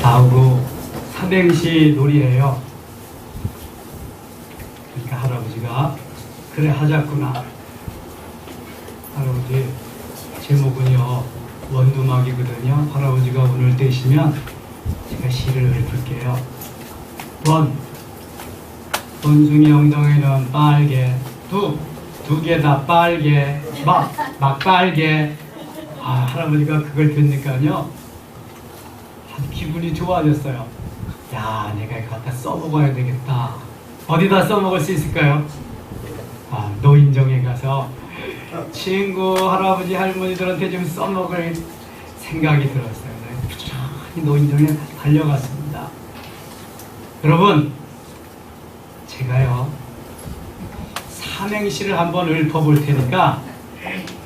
다오고 삼행시 놀이에요. 그러니까 할아버지가 그래 하자꾸나. 할아버지 제목은요 원두막이거든요. 할아버지가 오늘 떼시면 제가 시를 읊을게요. 원숭이 엉덩이는 빨개. 두 개 다 빨개. 막 빨개. 할아버지가 그걸 듣니까요 아주 기분이 좋아졌어요. 야, 내가 이거 갖다 써먹어야 되겠다. 어디다 써먹을 수 있을까요? 노인정에 가서 친구, 할아버지, 할머니들한테 좀 써먹을 생각이 들었어요. 부지런히 노인정에 달려갔습니다. 여러분, 제가요 삼행시를 한번 읊어볼 테니까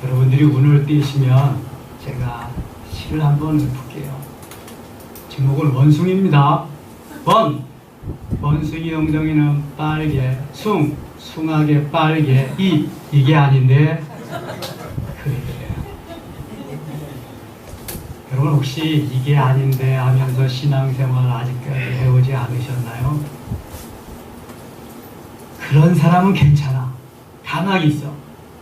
여러분들이 운을 띄시면 제가 시를 한번 읊을게요. 제목은 원숭이입니다. 원숭이 엉덩이는 빨개. 숭하게 빨개. 이게 아닌데 그래. 여러분 혹시 이게 아닌데 하면서 신앙생활 아직까지 해오지 않으셨나요? 그런 사람은 괜찮아. 가만히 있어.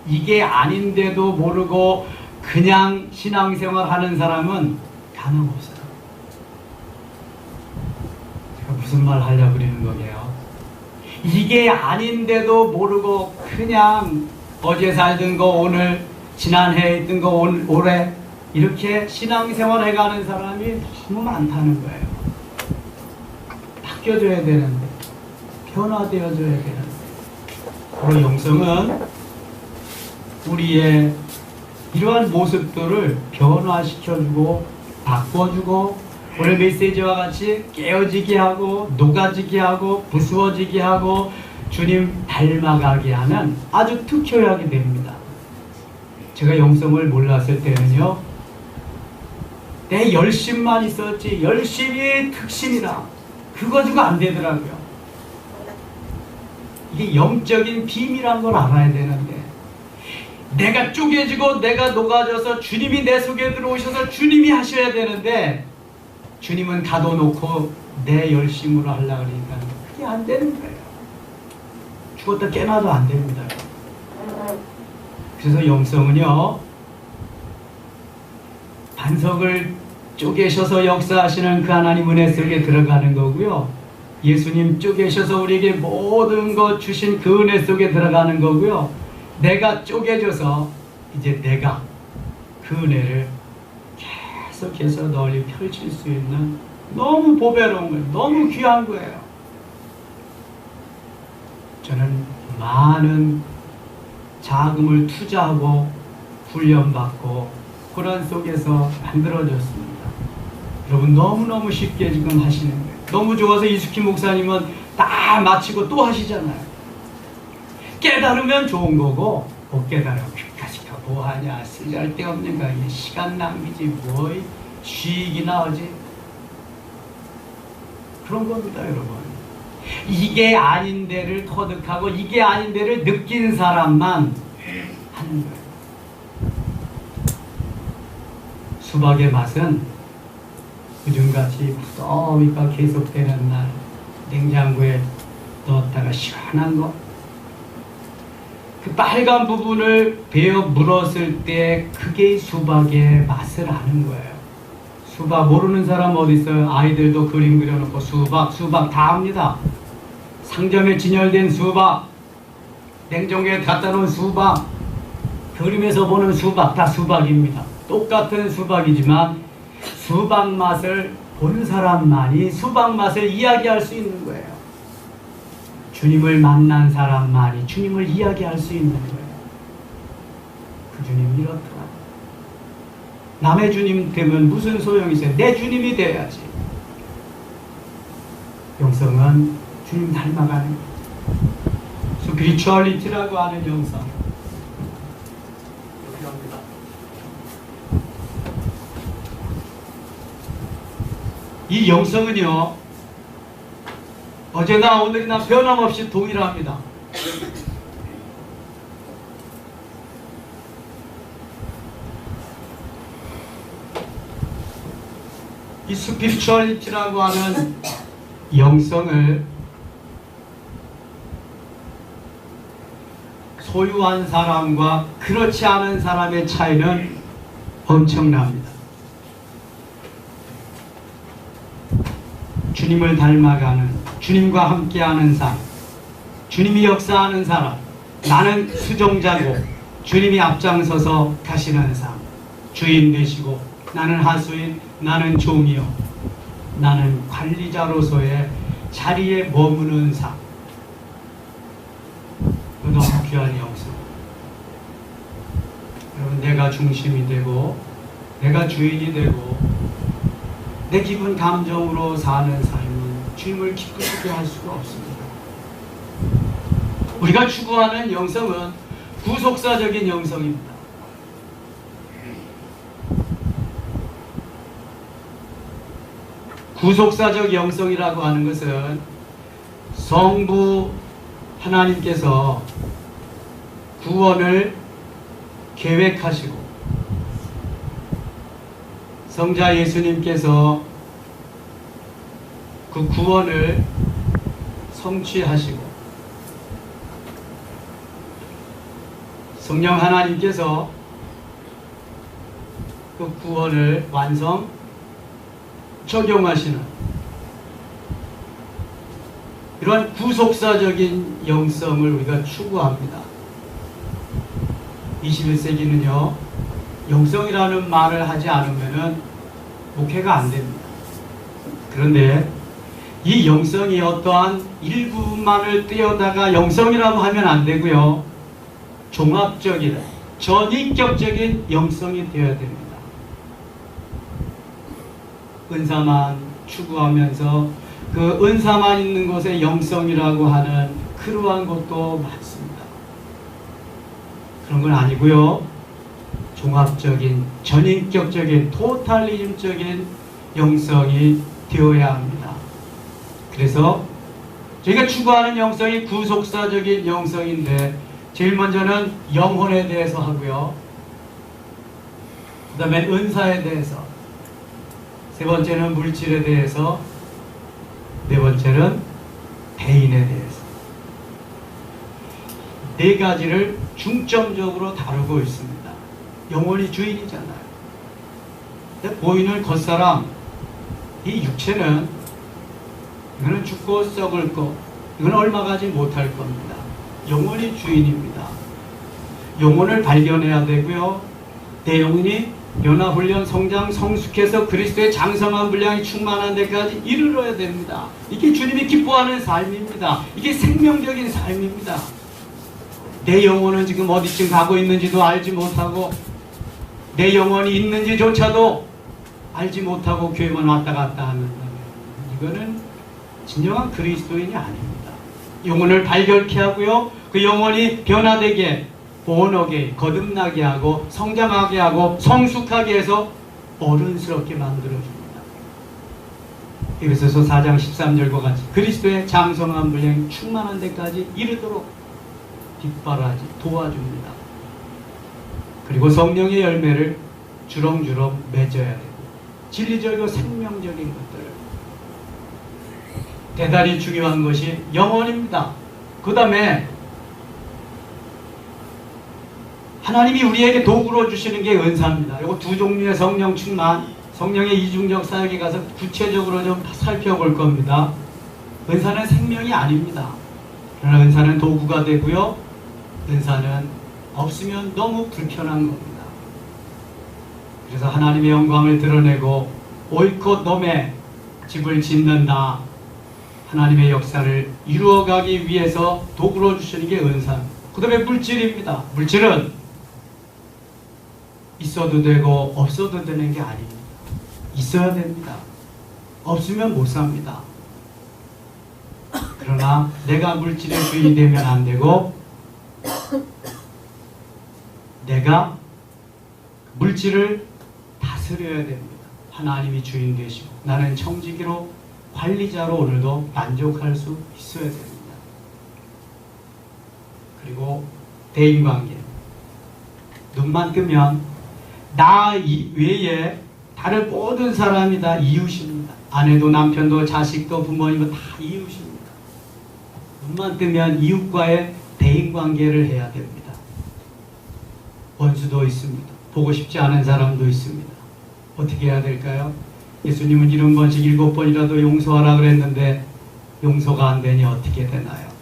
이게 아닌데도 모르고 그냥 신앙생활 하는 사람은 가망 없어요. 제가 무슨 말 하려고 그러는 거게요? 이게 아닌데도 모르고 그냥 어제 살던 거 오늘, 지난해 있던 거 올해 이렇게 신앙생활 해가는 사람이 너무 많다는 거예요. 바뀌어줘야 되는데, 변화되어줘야 되는데. 바로 영성은 우리의 이러한 모습들을 변화시켜주고 바꿔주고 오늘 메시지와 같이 깨어지게 하고 녹아지게 하고 부수어지게 하고 주님 닮아가게 하는 아주 특효약이 됩니다. 제가 영성을 몰랐을 때는요 내 열심만 있었지 열심이 특신이라 그거 가지고 안 되더라고요. 이게 영적인 비밀한 걸 알아야 되는데 내가 쪼개지고 내가 녹아져서 주님이 내 속에 들어오셔서 주님이 하셔야 되는데 주님은 가둬놓고 내 열심으로 하려고 그러니까 그게 안 되는 거예요. 죽었다 깨나도 안 됩니다. 그래서 영성은요 반석을 쪼개셔서 역사하시는 그 하나님 은혜 속에 들어가는 거고요. 예수님 쪼개셔서 우리에게 모든 것 주신 그 은혜 속에 들어가는 거고요. 내가 쪼개져서 이제 내가 그 은혜를 계속해서 널리 펼칠 수 있는 너무 보배로운 거예요. 너무 귀한 거예요. 저는 많은 자금을 투자하고 훈련받고 그런 속에서 만들어졌습니다. 여러분 너무너무 쉽게 지금 하시는 거예요. 너무 좋아서 이수키 목사님은 다 마치고 또 하시잖아요. 깨달으면 좋은 거고 못 깨달으면 그까짓거 뭐하냐 쓸데없는 거 이게 시간 낭비지 뭐 쉬기나 하지 그런 겁니다. 여러분 이게 아닌 데를 터득하고 이게 아닌 데를 느낀 사람만 하는 거예요. 수박의 맛은 요즘같이 무더위가 계속되는 날 냉장고에 넣었다가 시원한 거 그 빨간 부분을 베어 물었을 때 그게 수박의 맛을 아는 거예요. 수박 모르는 사람 어디 있어요? 아이들도 그림 그려놓고 수박 다 압니다. 상점에 진열된 수박, 냉장고에 갖다 놓은 수박, 그림에서 보는 수박 다 수박입니다. 똑같은 수박이지만 수박 맛을 본 사람만이 수박 맛을 이야기할 수 있는 거예요. 주님을 만난 사람만이 주님을 이야기할 수 있는 거예요. 그 주님이 이렇더라. 남의 주님 되면 무슨 소용이 있어요? 내 주님이 돼야지. 영성은 주님 닮아가는 거예요. 스피리추얼리티라고 하는 영성. 여기 갑니다. 이 영성은요 어제나 오늘이나 변함없이 동일합니다. 이 스피리추얼리티라고 하는 영성을 소유한 사람과 그렇지 않은 사람의 차이는 엄청납니다. 주님을 닮아가는, 주님과 함께하는 삶, 주님이 역사하는 사람, 나는 수종자고 주님이 앞장서서 가시는 삶, 주인 되시고 나는 하수인, 나는 종이요, 나는 관리자로서의 자리에 머무는 삶. 너무 귀한 영성. 여러분, 내가 중심이 되고 내가 주인이 되고 내 기분 감정으로 사는 삶은 주님을 기쁘시게 할 수가 없습니다. 우리가 추구하는 영성은 구속사적인 영성입니다. 구속사적 영성이라고 하는 것은 성부 하나님께서 구원을 계획하시고 성자 예수님께서 그 구원을 성취하시고 성령 하나님께서 그 구원을 완성 적용하시는 이러한 구속사적인 영성을 우리가 추구합니다. 21세기는요, 영성이라는 말을 하지 않으면 목회가 안 됩니다. 그런데 이 영성이 어떠한 일부분만을 떼어다가 영성이라고 하면 안 되고요, 종합적인, 전인격적인 영성이 되어야 됩니다. 은사만 추구하면서 그 은사만 있는 곳에 영성이라고 하는 그러한 것도 많습니다. 그런 건 아니고요, 종합적인, 전인격적인, 토탈리즘적인 영성이 되어야 합니다. 그래서 저희가 추구하는 영성이 구속사적인 영성인데, 제일 먼저는 영혼에 대해서 하고요, 그 다음에 은사에 대해서, 세 번째는 물질에 대해서, 네 번째는 대인에 대해서, 네 가지를 중점적으로 다루고 있습니다. 영혼이 주인이잖아요. 근데 보이는 겉사람, 이 육체는 이거는 죽고 썩을 거, 이건 얼마 가지 못할 겁니다. 영혼이 주인입니다. 영혼을 발견해야 되고요, 내 영혼이 연합훈련, 성장, 성숙해서 그리스도의 장성한 분량이 충만한 데까지 이르러야 됩니다. 이게 주님이 기뻐하는 삶입니다. 이게 생명적인 삶입니다. 내 영혼은 지금 어디쯤 가고 있는지도 알지 못하고 내 영혼이 있는지조차도 알지 못하고 교회만 왔다 갔다 한다면 이거는 진정한 그리스도인이 아닙니다. 영혼을 발견케 하고요, 그 영혼이 변화되게, 본하게, 거듭나게 하고 성장하게 하고 성숙하게 해서 어른스럽게 만들어줍니다. 에베소서 4장 13절과 같이 그리스도의 장성한 분량이 충만한 데까지 이르도록 뒷바라지 도와줍니다. 그리고 성령의 열매를 주렁주렁 맺어야 되고 진리적이고 생명적인 것들, 대단히 중요한 것이 영혼입니다. 그 다음에 하나님이 우리에게 도구로 주시는 게 은사입니다. 이거 두 종류의 성령 충만, 성령의 이중적 사역에 가서 구체적으로 좀 살펴볼 겁니다. 은사는 생명이 아닙니다. 그러나 은사는 도구가 되고요, 은사는 없으면 너무 불편한 겁니다. 그래서 하나님의 영광을 드러내고 오이콧 놈의 집을 짓는다, 하나님의 역사를 이루어가기 위해서 도구로 주시는 게 은사입니다. 그 다음에 물질입니다. 물질은 있어도 되고 없어도 되는 게 아닙니다. 있어야 됩니다. 없으면 못 삽니다. 그러나 내가 물질의 주인이 되면 안 되고 내가 물질을 다스려야 됩니다. 하나님이 주인 되시고 나는 청지기로, 관리자로 오늘도 만족할 수 있어야 됩니다. 그리고 대인관계, 눈만 뜨면 나 외에 다른 모든 사람이 다 이웃입니다. 아내도 남편도 자식도 부모님도 다 이웃입니다. 눈만 뜨면 이웃과의 대인관계를 해야 됩니다. 원수도 있습니다. 보고 싶지 않은 사람도 있습니다. 어떻게 해야 될까요? 예수님은 70번씩 7번이라도 용서하라 그랬는데 용서가 안 되니 어떻게 되나요?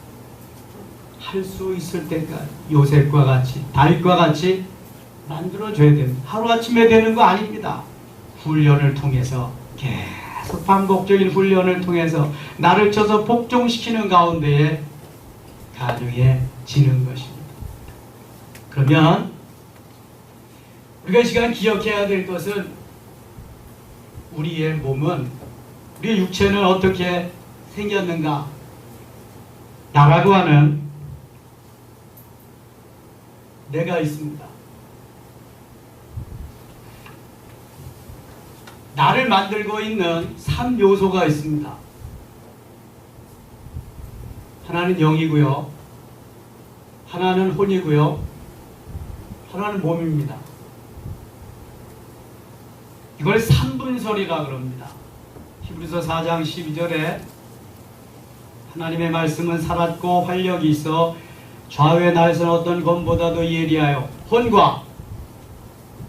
할 수 있을 때까지 요셉과 같이 다윗과 같이 만들어줘야 됩니다. 하루아침에 되는 거 아닙니다. 훈련을 통해서 계속 반복적인 훈련을 통해서 나를 쳐서 복종시키는 가운데에 가능해지는 것입니다. 그러면 우리가 이 시간 기억해야 될 것은 우리의 몸은 우리의 육체는 어떻게 생겼는가? 나라고 하는 내가 있습니다. 나를 만들고 있는 3요소가 있습니다. 하나는 영이고요. 하나는 혼이고요. 하나는 몸입니다. 이걸 3분설이라 그럽니다. 히브리서 4장 12절에 하나님의 말씀은 살았고 활력이 있어 좌우의 날선 어떤 검보다도 예리하여 혼과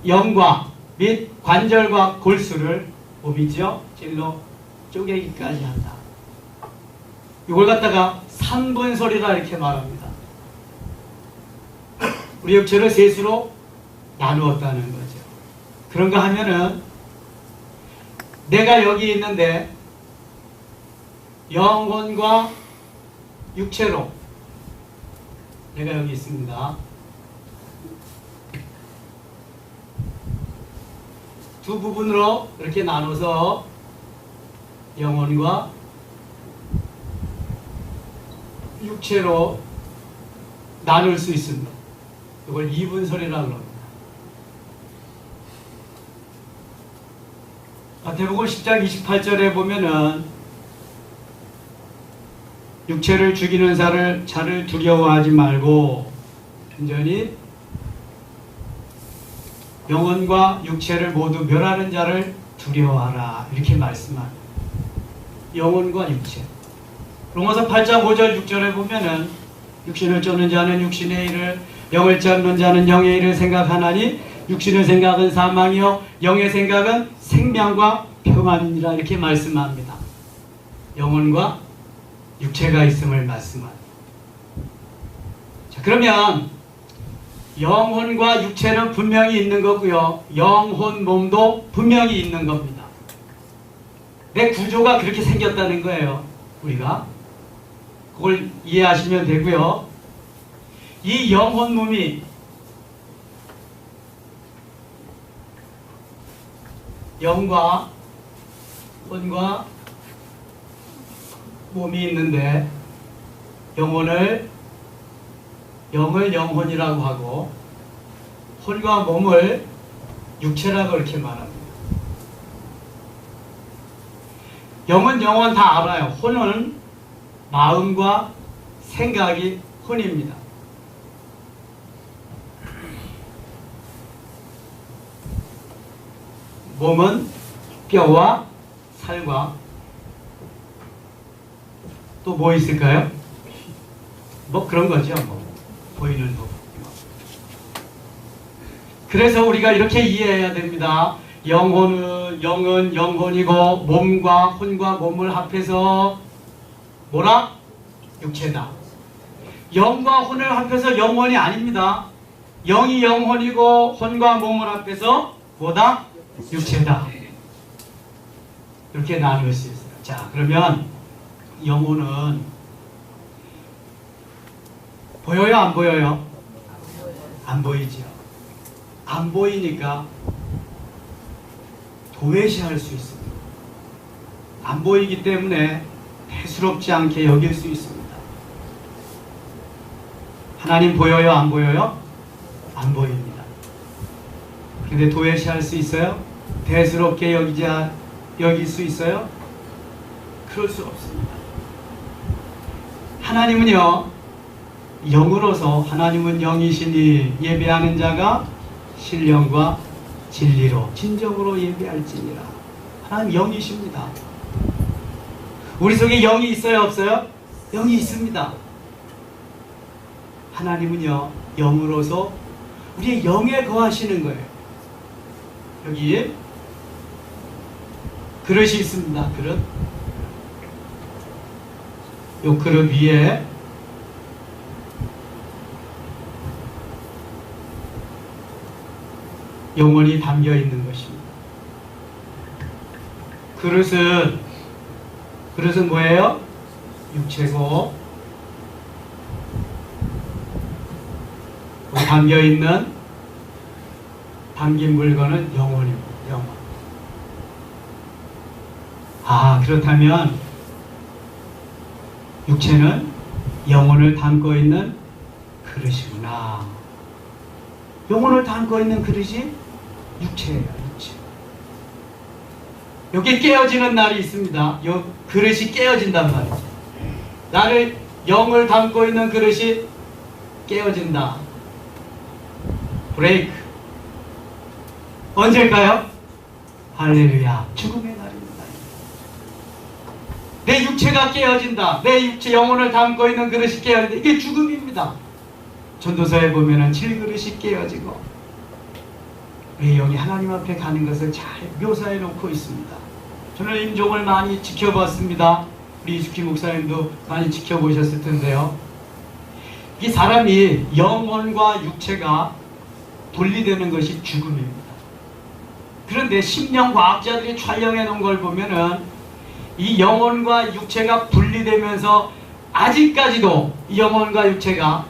영과 및 관절과 골수를 몸이죠. 찔러 쪼개기까지 한다. 이걸 갖다가 3분설이라 이렇게 말합니다. 우리 육체를 셋으로 나누었다는 거죠. 그런가 하면은 내가 여기 있는데 영혼과 육체로 내가 여기 있습니다. 두 부분으로 이렇게 나눠서 영혼과 육체로 나눌 수 있습니다. 이걸 2분설이라고 합니다. 마태복음 10장 28절에 보면은 육체를 죽이는 자를 두려워하지 말고 온전히 영혼과 육체를 모두 멸하는 자를 두려워하라 이렇게 말씀합니다. 영혼과 육체. 로마서 8장 5절 6절에 보면은 육신을 쫓는 자는 육신의 일을 영을 쫓는 자는 영의 일을 생각하나니 육신의 생각은 사망이요 영의 생각은 생명과 평안이니라 이렇게 말씀합니다. 영혼과 육체가 있음을 말씀합니다. 자, 그러면 영혼과 육체는 분명히 있는 거고요. 영혼 몸도 분명히 있는 겁니다. 내 구조가 그렇게 생겼다는 거예요. 우리가 그걸 이해하시면 되고요. 이 영혼 몸이 영과 혼과 몸이 있는데 영을 영혼이라고 하고 혼과 몸을 육체라고 이렇게 말합니다. 영은 영혼 다 알아요. 혼은 마음과 생각이 혼입니다. 몸은 뼈와 살과 또 뭐 있을까요? 뭐 그런 거죠. 뭐 보이는 거. 그래서 우리가 이렇게 이해해야 됩니다. 영은 영혼이고 몸과 혼과 몸을 합해서 뭐라? 육체다. 영과 혼을 합해서 영혼이 아닙니다. 영이 영혼이고 혼과 몸을 합해서 뭐다? 육체다. 이렇게 나눌 수 있어요. 자, 그러면 영혼은 보여요? 안 보여요? 안 보이죠. 안 보이니까 도외시할 수 있습니다. 안 보이기 때문에 대수롭지 않게 여길 수 있습니다. 하나님 보여요? 안 보여요? 안 보입니다. 근데 도외시할 수 있어요? 대수롭게 여길 수 있어요? 그럴 수 없습니다. 하나님은요, 영으로서 하나님은 영이시니 예배하는 자가 신령과 진리로 진정으로 예배할지니라. 하나님 영이십니다. 우리 속에 영이 있어요, 없어요? 영이 있습니다. 하나님은요, 영으로서 우리의 영에 거하시는 거예요. 여기 그릇이 있습니다. 그릇. 요 그릇 위에 영혼이 담겨 있는 것입니다. 그릇은 뭐예요? 육체고, 담겨 있는 담긴 물건은 영혼입니다. 영혼. 아, 그렇다면 육체는 영혼을 담고 있는 그릇이구나. 영혼을 담고 있는 그릇이 육체예요. 육체. 여기 깨어지는 날이 있습니다. 요 그릇이 깨어진단 말이죠. 나를 영을 담고 있는 그릇이 깨어진다. 브레이크. 언제일까요? 할렐루야. 죽음의 날입니다. 내 육체가 깨어진다. 내 육체 영혼을 담고 있는 그릇이 깨어진다. 이게 죽음입니다. 전도서에 보면은 7그릇이 깨어지고 내 영이 하나님 앞에 가는 것을 잘 묘사해 놓고 있습니다. 저는 임종을 많이 지켜봤습니다. 우리 이숙희 목사님도 많이 지켜보셨을 텐데요. 이 사람이 영혼과 육체가 분리되는 것이 죽음입니다. 그런데 심령과학자들이 촬영해 놓은 걸 보면은 이 영혼과 육체가 분리되면서 아직까지도 이 영혼과 육체가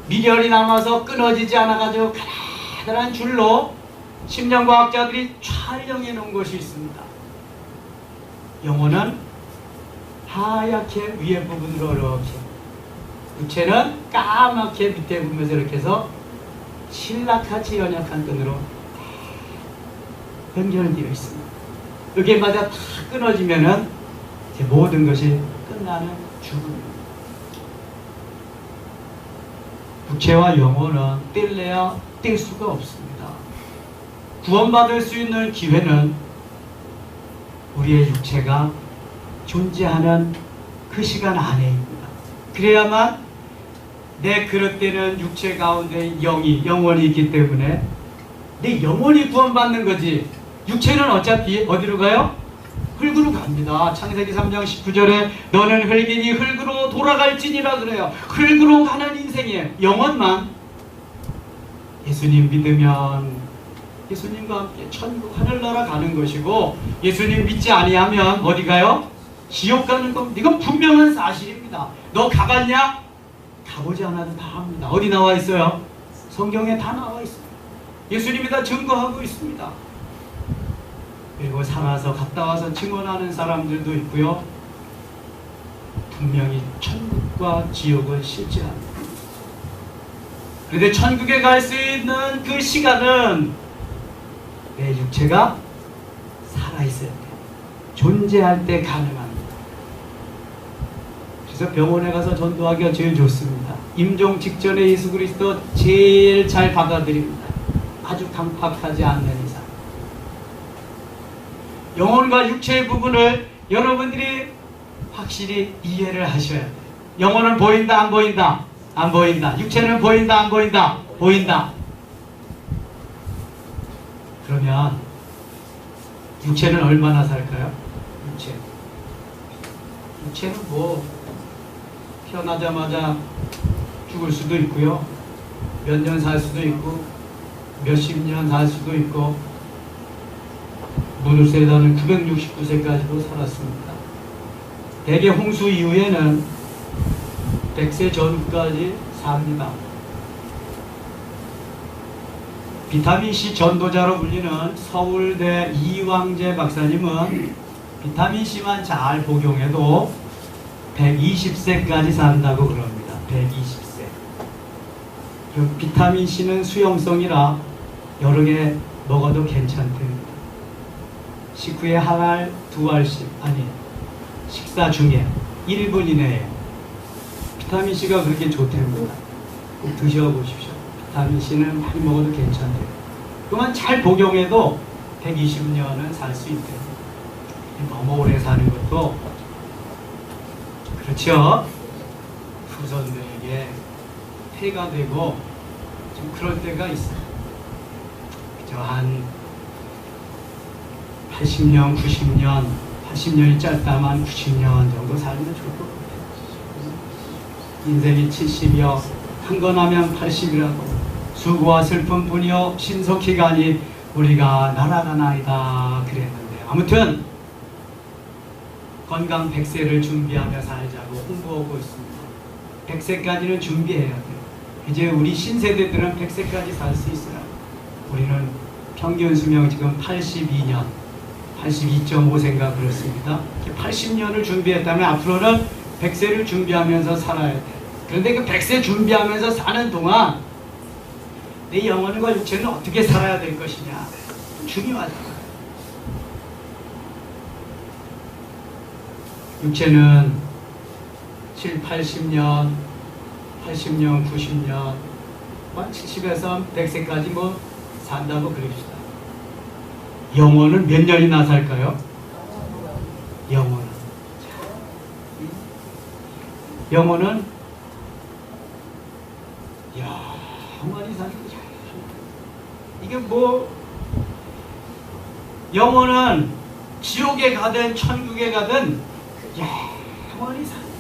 미련이 남아서 끊어지지 않아가지고 가나다란 줄로 심령과학자들이 촬영해 놓은 것이 있습니다. 영혼은 하얗게 위에 부분으로 이렇게, 육체는 까맣게 밑에 부분에서 이렇게 해서 신락같이 연약한 끈으로 연결되어 있습니다. 여기에 맞아 다 끊어지면은 이제 모든 것이 끝나는 죽음입니다. 육체와 영혼은 뗄래야 뗄 수가 없습니다. 구원받을 수 있는 기회는 우리의 육체가 존재하는 그 시간 안에입니다. 그래야만 내 그릇되는 육체 가운데 영혼이 있기 때문에 내 영혼이 구원받는 거지. 육체는 어차피 어디로 가요? 흙으로 갑니다. 창세기 3장 19절에 너는 흙이니 흙으로 돌아갈지니라 그래요. 흙으로 가는 인생이에요. 영혼만 예수님 믿으면 예수님과 함께 천국 하늘나라 가는 것이고, 예수님 믿지 아니하면 어디 가요? 지옥 가는 겁니다. 이건 분명한 사실입니다. 너 가봤냐? 가보지 않아도 다 합니다. 어디 나와 있어요? 성경에 다 나와 있습니다. 예수님이 다 증거하고 있습니다. 그리고 살아서 갔다 와서 증언하는 사람들도 있고요. 분명히 천국과 지옥은 실제합니다. 그런데 천국에 갈 수 있는 그 시간은 내 육체가 살아있을 때, 존재할 때 가능합니다. 그래서 병원에 가서 전도하기가 제일 좋습니다. 임종 직전에 예수 그리스도 제일 잘 받아들입니다. 아주 강팍하지 않는 이상. 영혼과 육체의 부분을 여러분들이 확실히 이해를 하셔야 돼요. 영혼은 보인다, 안 보인다? 안 보인다. 육체는 보인다, 안 보인다? 보인다. 그러면 육체는 얼마나 살까요? 육체는 뭐 태어나자마자 죽을 수도 있고요. 몇 년 살 수도 있고 몇십 년 살 수도 있고, 무누세다는 969세까지도 살았습니다. 대개 홍수 이후에는 100세 전후까지 삽니다. 비타민C 전도자로 불리는 서울대 이왕재 박사님은 비타민C만 잘 복용해도 120세까지 산다고 그럽니다. 120세. 비타민C는 수용성이라 여러 개 먹어도 괜찮답니다. 식후에 한 알, 두 알씩, 식사 중에 1분 이내에 비타민C가 그렇게 좋답니다. 꼭 드셔보십시오. 비타민C는 많이 먹어도 괜찮아요. 그만 잘 복용해도 120년은 살 수 있대요. 너무 오래 사는 것도 그렇죠. 후손들에게 폐가 되고 좀 그럴 때가 있어요. 그저 한 80년, 90년, 80년이 짧다만 90년 정도 살면 좋을 것 같아요. 인생이 70이여 한 건 하면 80이라고 수고와 슬픔뿐이여 신속히 가니 우리가 날아가나이다 그랬는데, 아무튼 건강 100세를 준비하며 살자고 홍보하고 있습니다. 100세까지는 준비해야 돼요. 이제 우리 신세대들은 100세까지 살 수 있어요. 우리는 평균 수명 지금 82년, 82.5세인가 그렇습니다. 80년을 준비했다면 앞으로는 100세를 준비하면서 살아야 돼. 그런데 그 100세 준비하면서 사는 동안 내 영혼과 육체는 어떻게 살아야 될 것이냐, 중요하잖아요. 육체는 7, 80년, 80년, 90년, 70에서 100세까지 뭐 산다고 그럽시다. 영혼은 몇 년이나 살까요? 영혼은 영원히 사는 거죠. 이게 뭐 영혼은 지옥에 가든 천국에 가든 영원히 사는 거예요.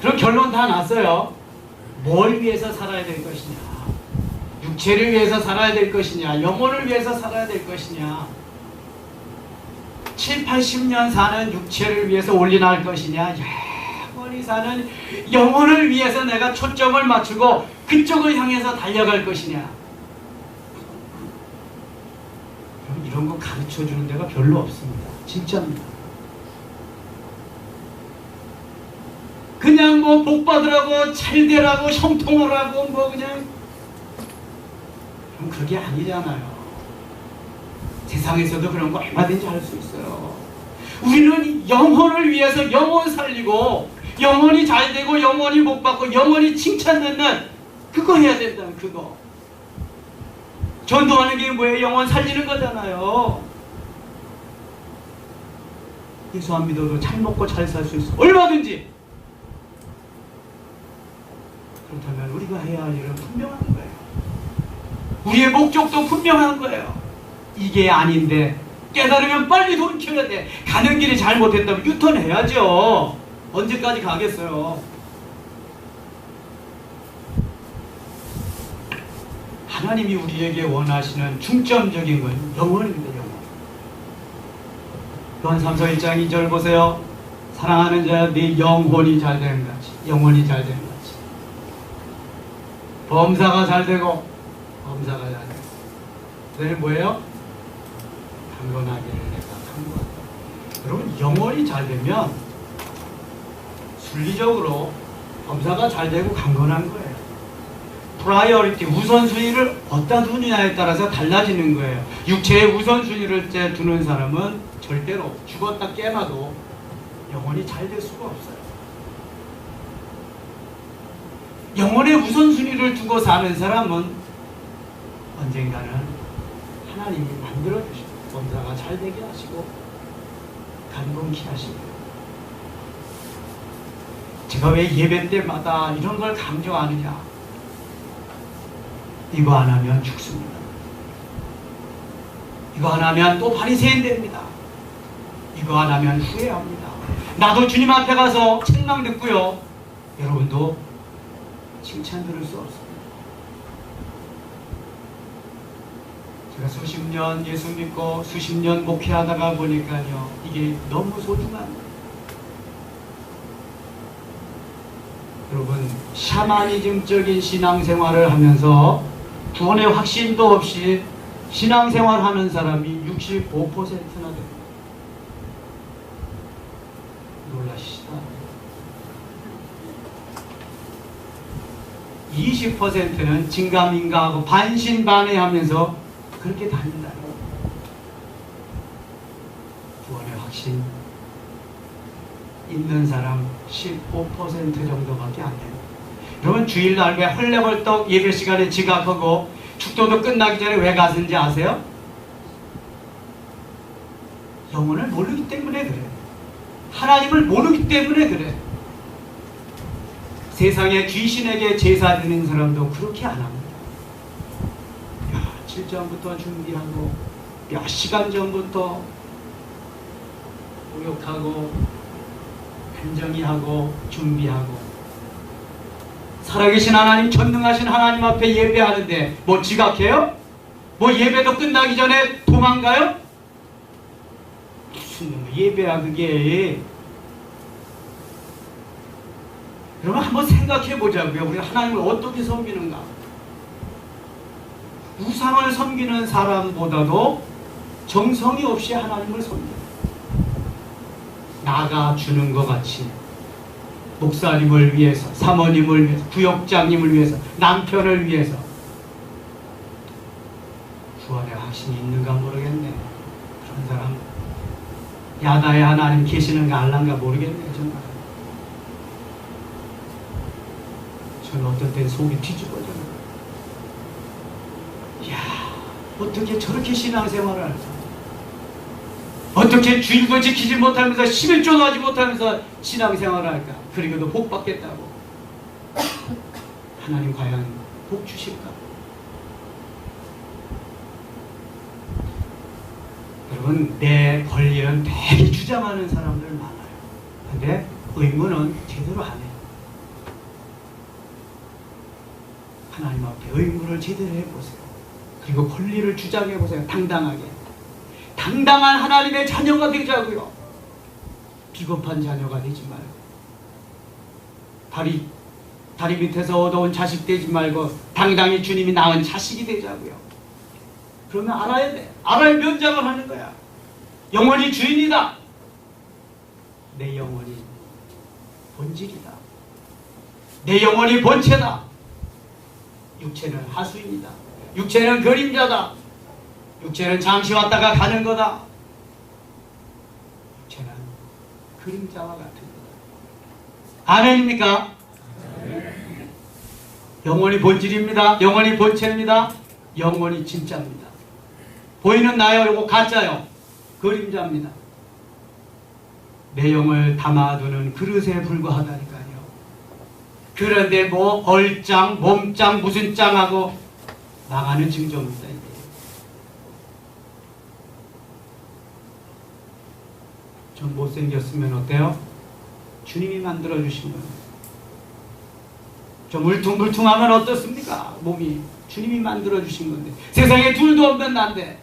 그럼 결론 다 났어요. 뭘 위해서 살아야 될 것이냐, 육체를 위해서 살아야 될 것이냐, 영혼을 위해서 살아야 될 것이냐, 7, 80년 사는 육체를 위해서 올인할 것이냐, 영원히 사는 영혼을 위해서 내가 초점을 맞추고 그쪽을 향해서 달려갈 것이냐. 이런 거 가르쳐주는 데가 별로 없습니다. 진짜입니다. 그냥 뭐 복받으라고 잘되라고 형통하라고 뭐 그냥, 그럼 그게 아니잖아요. 세상에서도 그런 거 얼마든지 할 수 있어요. 우리는 영혼을 위해서 영혼 살리고 영혼이 잘되고 영혼이 복받고 영혼이 칭찬받는 그거 해야 된다. 그거 전도하는 게 뭐예요? 영혼 살리는 거잖아요. 예수 안 믿어도 잘 먹고 잘 살 수 있어. 얼마든지. 그렇다면 우리가 해야 할 일은 분명한 거예요. 우리의 목적도 분명한 거예요. 이게 아닌데 깨달으면 빨리 돌이켜야 돼. 가는 길이 잘못했다면 유턴해야죠. 언제까지 가겠어요. 하나님이 우리에게 원하시는 중점적인 건 영혼입니다. 영혼. 요한 3서 1장 2절 보세요. 사랑하는 자야 네 영혼이 잘되는 같이, 영혼이 잘되는 같이, 범사가 잘되고 범사가 잘되고. 그다음에 뭐예요? 강건하기를 내가 강구한다. 여러분, 영혼이 잘되면 순리적으로 범사가 잘되고 강건한 거예요. 프라이어리티, 우선순위를 어디다 두느냐에 따라서 달라지는 거예요. 육체의 우선순위를 두는 사람은 절대로 죽었다 깨나도 영혼이 잘 될 수가 없어요. 영혼의 우선순위를 두고 사는 사람은 언젠가는 하나님이 만들어주시고 범사가 잘 되게 하시고 간공케 하시고. 제가 왜 예배 때마다 이런 걸 강조하느냐, 이거 안 하면 죽습니다. 이거 안 하면 또 바리새인 됩니다. 이거 안 하면 후회합니다. 나도 주님 앞에 가서 책망 듣고요, 여러분도 칭찬 들을 수 없습니다. 제가 수십 년 예수 믿고 수십 년 목회하다가 보니까요, 이게 너무 소중한 거예요. 여러분, 샤머니즘적인 신앙생활을 하면서 구원의 확신도 없이 신앙생활하는 사람이 65%나 됩니다. 놀라시다. 20%는 진가민가하고 반신반의하면서 그렇게 다닌다. 구원의 확신 있는 사람 15% 정도밖에 안 돼요. 여러분 주일날 왜 헐레벌떡 예배 시간에 지각하고 축도도 끝나기 전에 왜 가는지 아세요? 영혼을 모르기 때문에 그래. 하나님을 모르기 때문에 그래. 세상에 귀신에게 제사 드리는 사람도 그렇게 안 합니다. 며칠 전부터 준비하고 몇 시간 전부터 목욕하고 간정히하고 준비하고 살아계신 하나님, 전능하신 하나님 앞에 예배하는데 뭐 지각해요? 뭐 예배도 끝나기 전에 도망가요? 무슨 예배야 그게. 여러분 한번 생각해 보자고요. 우리 하나님을 어떻게 섬기는가. 우상을 섬기는 사람보다도 정성이 없이 하나님을 섬겨요. 나가 주는 것 같이 목사님을 위해서, 사모님을 위해서, 부역장님을 위해서, 남편을 위해서 구원의 확신이 있는가 모르겠네. 그런 사람 야다에 하나님 계시는가 알란가 모르겠네요. 정말 저는 어떤 때는 속이 뒤집어져요. 이야, 어떻게 저렇게 신앙생활을 할까? 어떻게 주일도 지키지 못하면서 11조도 하지 못하면서 신앙생활을 할까? 그리고도 복 받겠다고. 하나님 과연 복 주실까? 여러분 내 권리는 되게 주장하는 사람들 많아요. 근데 의무는 제대로 안 해요. 하나님 앞에 의무를 제대로 해보세요. 그리고 권리를 주장해보세요. 당당하게. 당당한 하나님의 자녀가 되자고요. 비겁한 자녀가 되지 말고 다리 밑에서 얻어온 자식 되지 말고 당당히 주님이 낳은 자식이 되자고요. 그러면 알아야 돼. 알아야 면장을 하는 거야. 영혼이 주인이다. 내 영혼이 본질이다. 내 영혼이 본체다. 육체는 하수인이다. 육체는 그림자다. 육체는 잠시 왔다가 가는 거다. 육체는 그림자와 같은 거다. 아멘입니까? 영혼이 본질입니다. 영혼이 본체입니다. 영혼이 진짜입니다. 보이는 나요, 이거 가짜요. 그림자입니다. 내용을 담아두는 그릇에 불과하다니까요. 그런데 뭐 얼짱, 몸짱, 무슨 짱하고 나가는 징조입니다. 이게. 좀 못생겼으면 어때요? 주님이 만들어주신 거예요. 좀 울퉁불퉁하면 어떻습니까? 몸이 주님이 만들어주신 건데 세상에 둘도 없는 난데.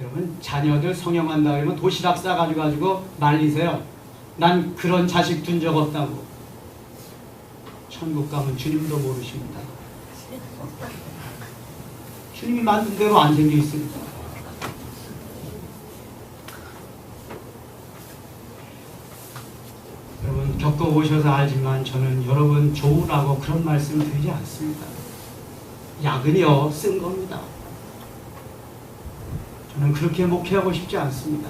여러분 자녀들 성형한다 그러면 도시락 싸가지고 말리세요. 난 그런 자식 둔 적 없다고. 천국 가면 주님도 모르십니다. 주님이 만든 대로 안 생겨 있습니다. 여러분 겪어보셔서 알지만 저는 여러분 좋으라고 그런 말씀 드리지 않습니다. 약은요 쓴 겁니다. 저는 그렇게 목회하고 싶지 않습니다.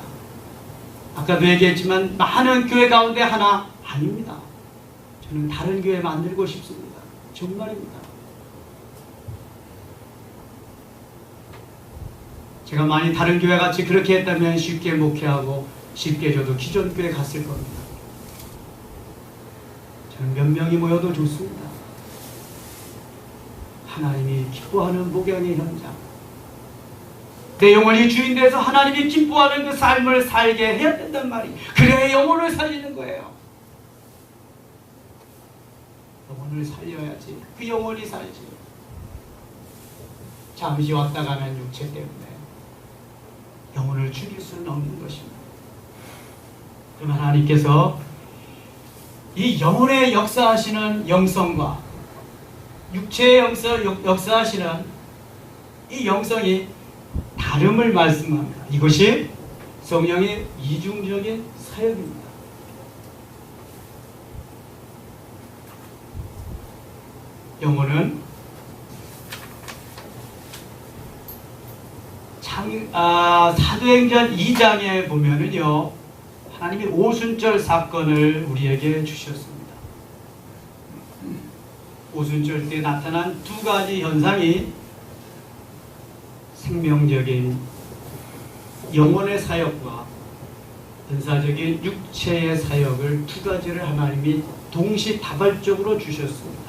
아까도 얘기했지만 많은 교회 가운데 하나 아닙니다. 저는 다른 교회 만들고 싶습니다. 정말입니다. 제가 많이 다른 교회 같이 그렇게 했다면 쉽게 목회하고 쉽게 저도 기존 교회 갔을 겁니다. 저는 몇 명이 모여도 좋습니다. 하나님이 기뻐하는 목양의 현장, 내 영혼이 주인 돼서 하나님이 기뻐하는 그 삶을 살게 해야 된단 말이에요. 그래야 영혼을 살리는 거예요. 영혼을 살려야지. 그 영혼이 살지. 잠시 왔다 가는 육체 때문에 영혼을 죽일 수는 없는 것입니다. 그러면 하나님께서 이 영혼의 역사하시는 영성과 육체의 역사하시는 이 영성이 다름을 말씀합니다. 이것이 성령의 이중적인 사역입니다. 영혼은 사도행전 2장에 보면은요, 하나님이 오순절 사건을 우리에게 주셨습니다. 오순절 때 나타난 두 가지 현상이 생명적인 영혼의 사역과 은사적인 육체의 사역을 두 가지를 하나님이 동시다발적으로 주셨습니다.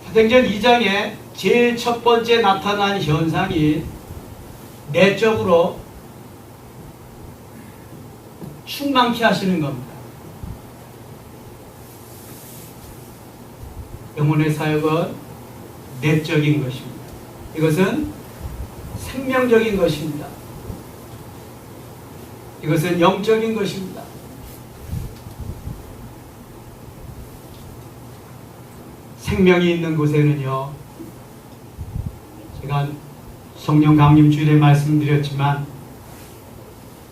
사도행전 2장에 제일 첫 번째 나타난 현상이 내적으로 충만케 하시는 겁니다. 영혼의 사역은 내적인 것입니다. 이것은 생명적인 것입니다. 이것은 영적인 것입니다. 생명이 있는 곳에는요, 제가 성령 강림 주일에 말씀드렸지만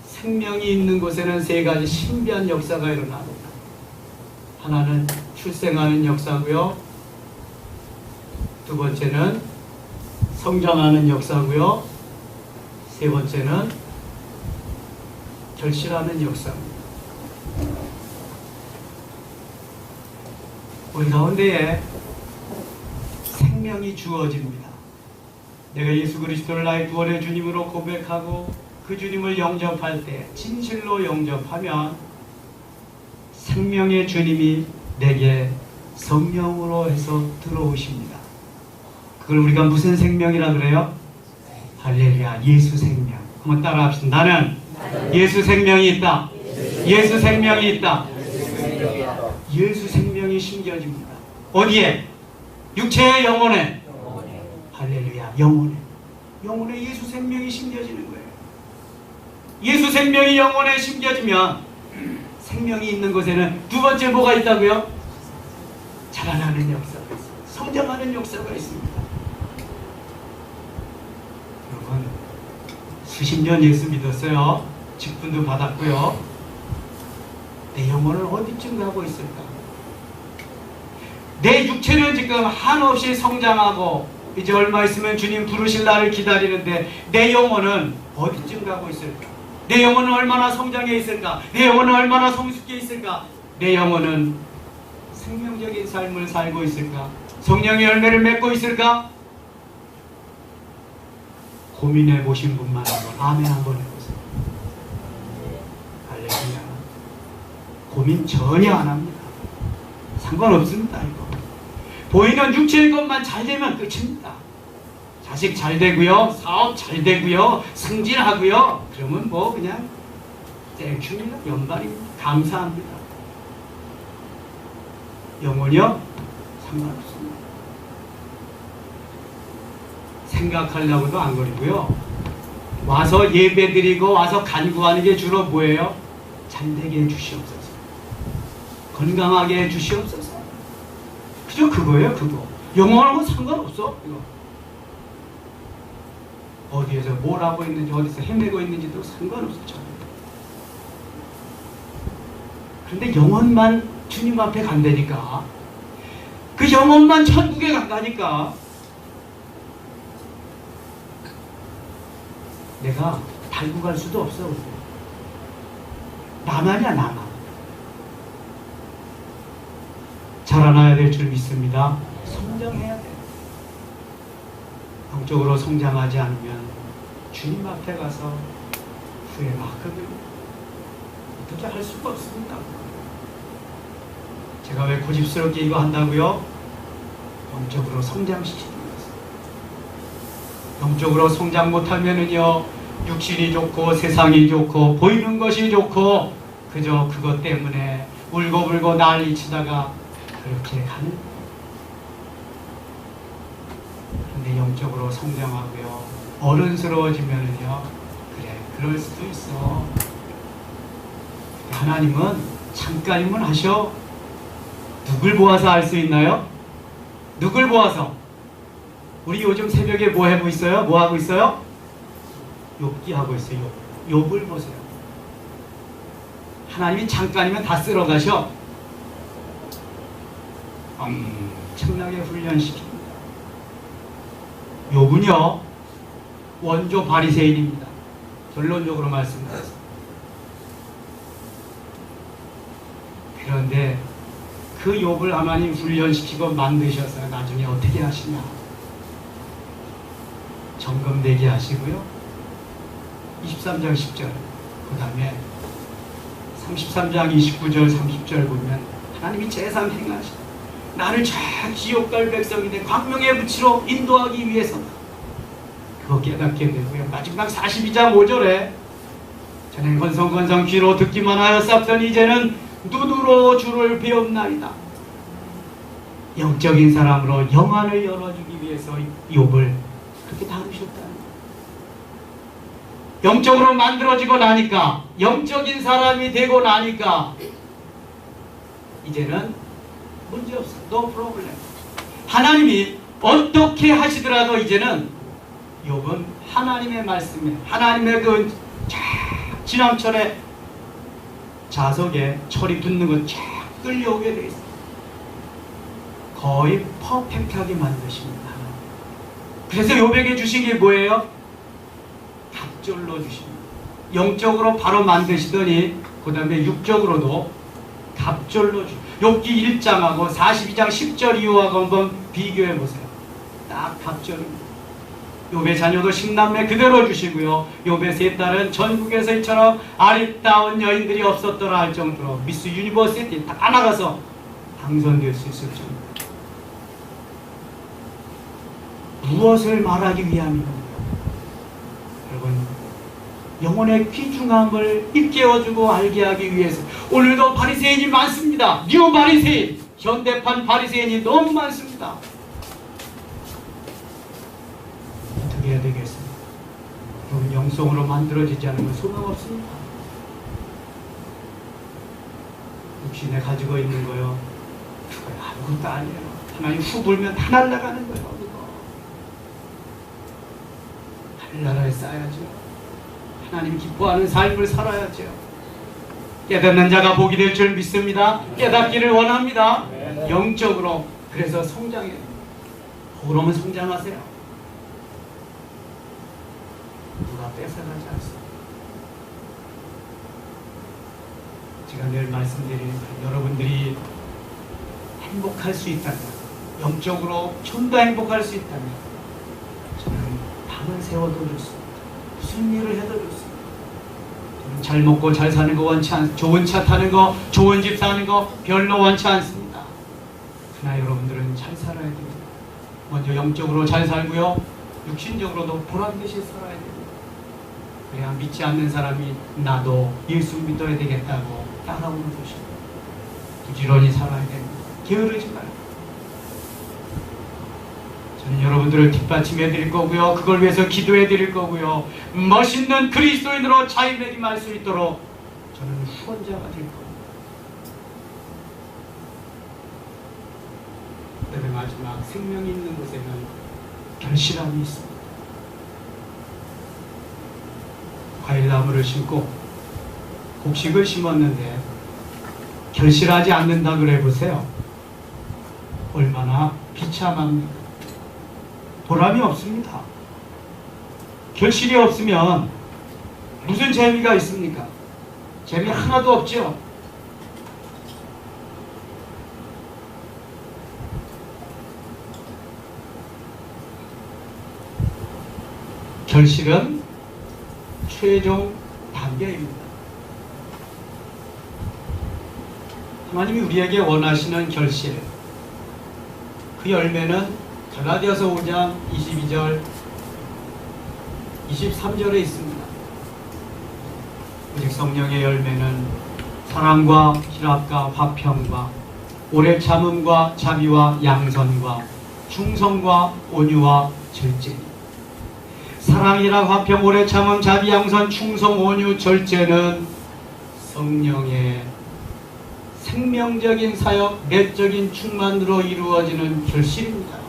생명이 있는 곳에는 세 가지 신비한 역사가 일어납니다. 하나는 출생하는 역사고요, 두 번째는 성장하는 역사고요, 세 번째는 결실하는 역사입니다. 우리 가운데에 생명이 주어집니다. 내가 예수 그리스도를 나의 구원의 주님으로 고백하고 그 주님을 영접할 때, 진실로 영접하면 생명의 주님이 내게 성령으로 해서 들어오십니다. 그걸 우리가 무슨 생명이라 그래요? 할렐루야, 예수 생명. 한번 따라 합시다. 나는 예수 생명이 있다. 예수 생명이 있다. 예수 생명이 심겨집니다. 어디에? 육체의 영혼에. 할렐루야, 영혼에. 영혼에 예수 생명이 심겨지는 거예요. 예수 생명이 영혼에 심겨지면 생명이 있는 곳에는 두 번째 뭐가 있다고요? 자라나는 역사가 있습니다. 성장하는 역사가 있습니다. 여러분, 수십 년 예수 믿었어요. 직분도 받았고요. 내 영혼은 어디쯤 가고 있을까? 내 육체는 지금 한없이 성장하고 이제 얼마 있으면 주님 부르실 날을 기다리는데 내 영혼은 어디쯤 가고 있을까? 내 영혼은 얼마나 성장해 있을까? 내 영혼은 얼마나 성숙해 있을까? 내 영혼은 생명적인 삶을 살고 있을까? 성령의 열매를 맺고 있을까? 고민해 보신 분만 한번 아멘 한번 해보세요. 할렐루야. 고민 전혀 안 합니다. 상관없습니다. 이거 보이는 육체의 것만 잘 되면 끝입니다. 자식 잘 되고요, 사업 잘 되고요, 승진하고요, 그러면 뭐 그냥 땡큐입니다. 연발입니다. 감사합니다. 영혼이요? 상관없습니다. 생각하려고도 안 그리고요. 와서 예배드리고 와서 간구하는 게 주로 뭐예요? 잠되게 해주시옵소서. 건강하게 해주시옵소서. 그저 그거예요, 그거. 영혼하고 상관없어, 이거. 어디에서 뭘 하고 있는지, 어디서 헤매고 있는지도 상관없죠. 그런데 영혼만 주님 앞에 간다니까, 그 영혼만 천국에 간다니까, 내가 달고 갈 수도 없어. 나만이야, 나만. 자라나야 될 줄 믿습니다. 성장해야 돼. 영적으로 성장하지 않으면 주님 앞에 가서 후회하거든요. 어떻게 할 수가 없습니다. 제가 왜 고집스럽게 이거 한다고요? 영적으로 성장시키는 거예요. 영적으로 성장 못하면은요, 육신이 좋고 세상이 좋고 보이는 것이 좋고 그저 그것 때문에 울고불고 난리치다가 그렇게 가는. 그런데 영적으로 성장하고요, 어른스러워지면은요, 그래, 그럴 수도 있어. 하나님은 잠깐이면 하셔. 누굴 보아서 알 수 있나요? 누굴 보아서? 우리 요즘 새벽에 뭐 하고 있어요? 뭐 하고 있어요? 욥기 하고 있어요. 욥을 보세요. 하나님이 잠깐이면 다 쓸어 가셔. 엄청나게 훈련시킵니다. 욥은요, 원조 바리새인입니다. 결론적으로 말씀드렸습니다. 그런데 그 욥을 하나님 훈련시키고 만드셔서 나중에 어떻게 하시냐? 점검되게 하시고요. 23장 10절, 그 다음에 33장 29절 30절 보면 하나님이 제삼 행하시고 나를 저 지옥 갈 백성인데 광명의 무치로 인도하기 위해서 그거 깨닫게 되고요. 마지막 42장 5절에 저는 건성건성 귀로 듣기만 하였사더니 이제는 눈으로 주를 배움나이다. 영적인 사람으로 영안을 열어주기 위해서 욥을 그렇게 다루셨다는 거예요. 영적으로 만들어지고 나니까, 영적인 사람이 되고 나니까 이제는 문제없어. No problem. 하나님이 어떻게 하시더라도 이제는 욥은 하나님의 말씀에, 하나님의 그 지남철에 자석에 철이 붙는 거 쫙 끌려오게 돼 있어요. 거의 퍼펙트하게 만드십니다. 그래서 욥에게 주신 게 뭐예요? 갑절로 주십니다. 영적으로 바로 만드시더니 그 다음에 육적으로도 갑절로 주십니다. 욥기 1장하고 42장 10절 이후하고 한번 비교해 보세요. 딱 갑절입니다. 욥의 자녀도 10남매 그대로 주시고요. 욥의 세 딸은 전국에서 이처럼 아름다운 여인들이 없었더라 할 정도로 미스 유니버시티 다 나가서 당선될 수 있을 정도. 무엇을 말하기 위함이냐? 여러분, 영혼의 귀중함을 일깨워주고 알게 하기 위해서 오늘도 바리새인이 많습니다. 뉴 바리새인, 현대판 바리새인이 너무 많습니다. 어떻게 해야 되겠습니까? 여러분, 영성으로 만들어지지 않으면 소망없습니다. 육신에 가지고 있는 거요, 그거 아무것도 아니에요. 하나님 후 불면 다 날아가는 거예요. 하늘나라에 쌓아야죠. 하나님 기뻐하는 삶을 살아야죠. 깨닫는 자가 복이 될 줄 믿습니다. 깨닫기를 원합니다. 영적으로. 그래서 성장해요. 그러면 성장하세요. 누가 뺏어가지 않습니다. 제가 늘 말씀드리는 여러분들이 행복할 수 있다면, 영적으로 좀 더 행복할 수 있다면 저는 밤을 새워도 좋습니다. 무슨 일을 해도 좋습니다. 저는 잘 먹고 잘 사는 거 원치 않습니다. 좋은 차 타는 거, 좋은 집 사는 거 별로 원치 않습니다. 그러나 여러분들은 잘 살아야 됩니다. 먼저 영적으로 잘 살고요, 육신적으로도 보람되시 살아야 됩니다. 그래야 믿지 않는 사람이 나도 예수 믿어야 되겠다고 따라오는 것입니다. 부지런히 살아야 됩니다. 게으르지 말고. 저는 여러분들을 뒷받침해 드릴 거고요, 그걸 위해서 기도해 드릴 거고요, 멋있는 그리스도인으로 자유매김할 수 있도록 저는 후원자가 될 겁니다. 그다음에 마지막, 생명이 있는 곳에는 결실함이 있습니다. 과일나무를 심고 곡식을 심었는데 결실하지 않는다 그래 보세요. 얼마나 비참합니까? 보람이 없습니다. 결실이 없으면 무슨 재미가 있습니까? 재미 하나도 없죠. 결실은 최종 단계입니다. 하나님이 우리에게 원하시는 결실, 그 열매는 갈라디아서 5장 22절 23절에 있습니다. 오직 성령의 열매는 사랑과 희락과 화평과 오래 참음과 자비와 양선과 충성과 온유와 절제니, 사랑이라 화평, 오래 참음, 자비, 양선, 충성, 온유, 절제는 성령의 생명적인 사역, 내적인 충만으로 이루어지는 결실입니다.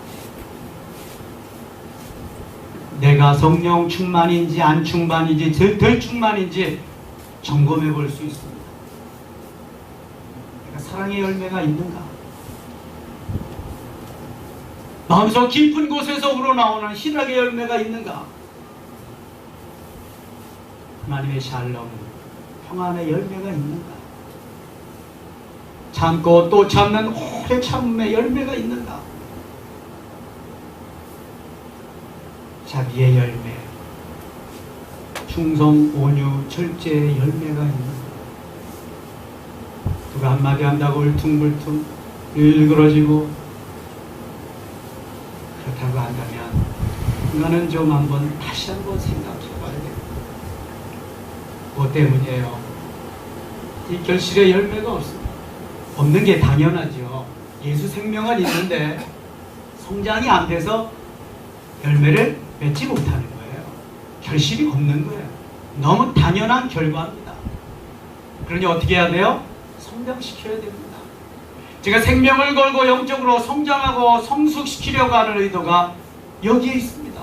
내가 성령 충만인지 안 충만인지 덜 충만인지 점검해 볼 수 있습니다. 내가 사랑의 열매가 있는가? 마음속 깊은 곳에서 우러나오는 희락의 열매가 있는가? 하나님의 샬롬, 평안의 열매가 있는가? 참고 또 참는 오래 참음의 열매가 있는가? 자비의 열매, 충성, 온유, 절제의 열매가 있는가? 누가 한마디 한다고 울퉁불퉁 일그러지고 그렇다고 한다면 이거는 좀 한번 다시 한번 생각해 봐야 돼요. 뭐 때문이에요? 이 결실의 열매가 없습니다. 없는 게 당연하죠. 예수 생명은 있는데 성장이 안 돼서 열매를 맺지 못하는 거예요. 결실이 없는 거예요. 너무 당연한 결과입니다. 그러니 어떻게 해야 돼요? 성장시켜야 됩니다. 제가 생명을 걸고 영적으로 성장하고 성숙시키려고 하는 의도가 여기에 있습니다.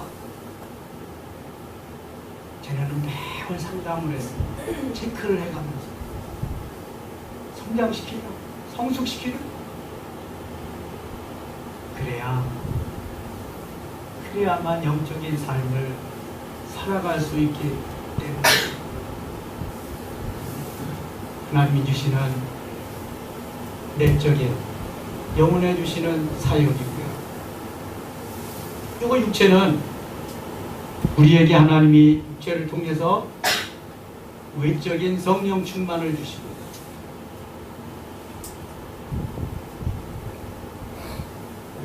쟤네는 매월 상담을 했습니다. 체크를 해가면서 성장시키려고, 성숙시키려고. 그래야만 영적인 삶을 살아갈 수 있기 때문에 하나님이 주시는 내적인 영혼에 주시는 사역이고요. 이거 육체는 우리에게 하나님이 육체를 통해서 외적인 성령 충만을 주십니다.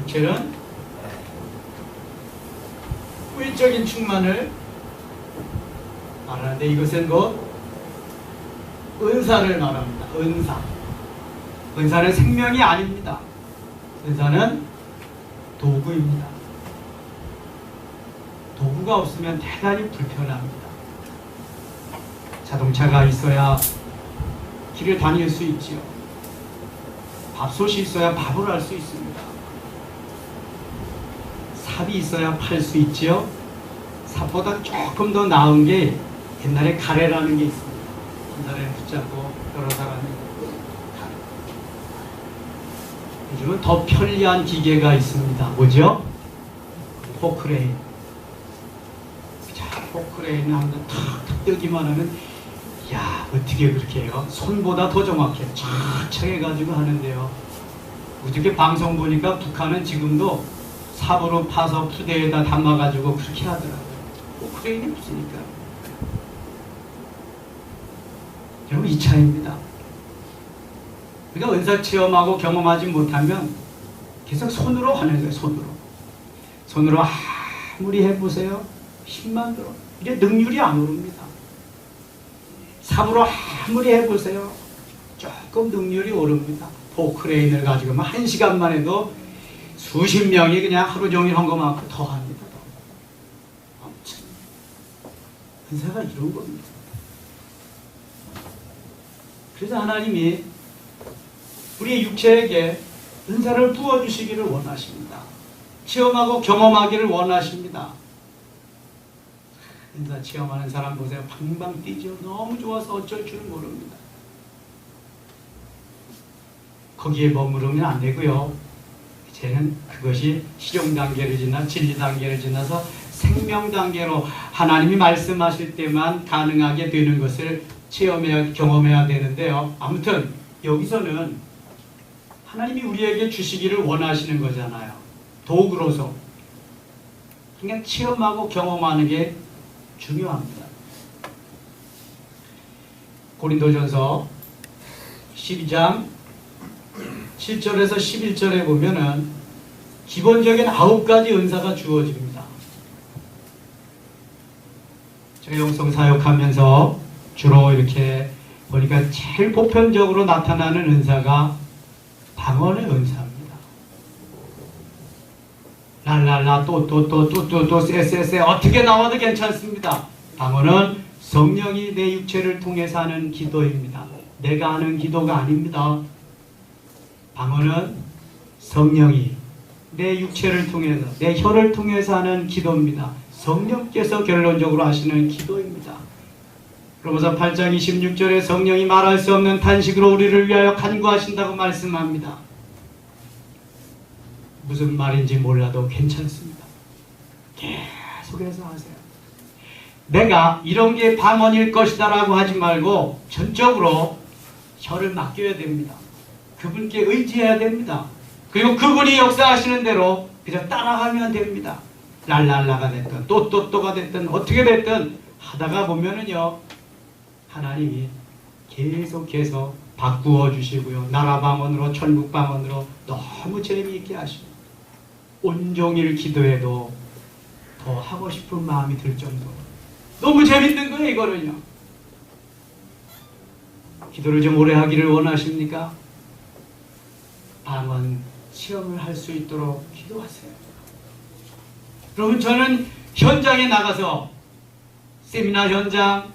육체는 외적인 충만을 말하는데 이것은 은사를 말합니다. 은사는 생명이 아닙니다. 은사는 도구입니다. 도구가 없으면 대단히 불편합니다. 자동차가 있어야 길을 다닐 수 있지요. 밥솥이 있어야 밥을 할 수 있습니다. 삽이 있어야 팔 수 있지요. 삽보다 조금 더 나은 게 옛날에 가래라는 게 있습니다. 한 사람을 붙잡고 여러 사람이 가래. 요즘은 더 편리한 기계가 있습니다. 뭐죠? 포크레인. 포크레인을 한번 탁탁 뜨기만 하면 야 어떻게 그렇게 해요? 손보다 더 정확해요. 착착 해가지고 하는데요. 어저께 방송 보니까 북한은 지금도 삽으로 파서 부대에다 담아가지고 그렇게 하더라고요. 포크레인이 없으니까. 여러분 이 차이입니다. 우리가 은사 체험하고 경험하지 못하면 계속 손으로 하는 거예요. 손으로 아무리 해보세요. 힘만 들어. 이게 능률이 안 오릅니다. 삽으로 아무리 해보세요. 조금 능률이 오릅니다. 포크레인을 가지고 1시간만 해도 수십 명이 그냥 하루 종일 한 것만큼 더 합니다. 엄청. 은사가 이런 겁니다. 그래서 하나님이 우리의 육체에게 은사를 부어주시기를 원하십니다. 체험하고 경험하기를 원하십니다. 은사 체험하는 사람 보세요. 방방 뛰죠. 너무 좋아서 어쩔 줄 모릅니다. 거기에 머무르면 안 되고요. 이제는 그것이 실용 단계를 지나 진리 단계를 지나서 생명 단계로 하나님이 말씀하실 때만 가능하게 되는 것을 체험해야 경험해야 되는데요. 아무튼 여기서는 하나님이 우리에게 주시기를 원하시는 거잖아요. 도구로서. 그러니까 체험하고 경험하는 게 중요합니다. 고린도전서 12장 7절에서 11절에 보면은 기본적인 9가지 은사가 주어집니다. 제가 영성 사역하면서 주로 이렇게 보니까 제일 보편적으로 나타나는 은사가 방언의 은사입니다. 랄랄라 또 쎄쎄쎄 어떻게 나와도 괜찮습니다. 방언은 성령이 내 육체를 통해서 하는 기도입니다. 내가 하는 기도가 아닙니다. 방언은 성령이 내 육체를 통해서 내 혀를 통해서 하는 기도입니다. 성령께서 결론적으로 하시는 기도입니다. 로마서 8장 26절에 성령이 말할 수 없는 탄식으로 우리를 위하여 간구하신다고 말씀합니다. 무슨 말인지 몰라도 괜찮습니다. 계속해서 하세요. 내가 이런 게 방언일 것이다 라고 하지 말고 전적으로 혀를 맡겨야 됩니다. 그분께 의지해야 됩니다. 그리고 그분이 역사하시는 대로 그냥 따라가면 됩니다. 랄랄라가 됐든 또또또가 됐든 어떻게 됐든 하다가 보면은요, 하나님이 계속해서 바꾸어 주시고요, 나라 방언으로 천국 방언으로 너무 재미있게 하십니다. 온종일 기도해도 더 하고 싶은 마음이 들 정도로 너무 재밌는 거예요. 이거는요, 기도를 좀 오래 하기를 원하십니까? 방언 시험을 할 수 있도록 기도하세요. 여러분, 저는 현장에 나가서, 세미나 현장,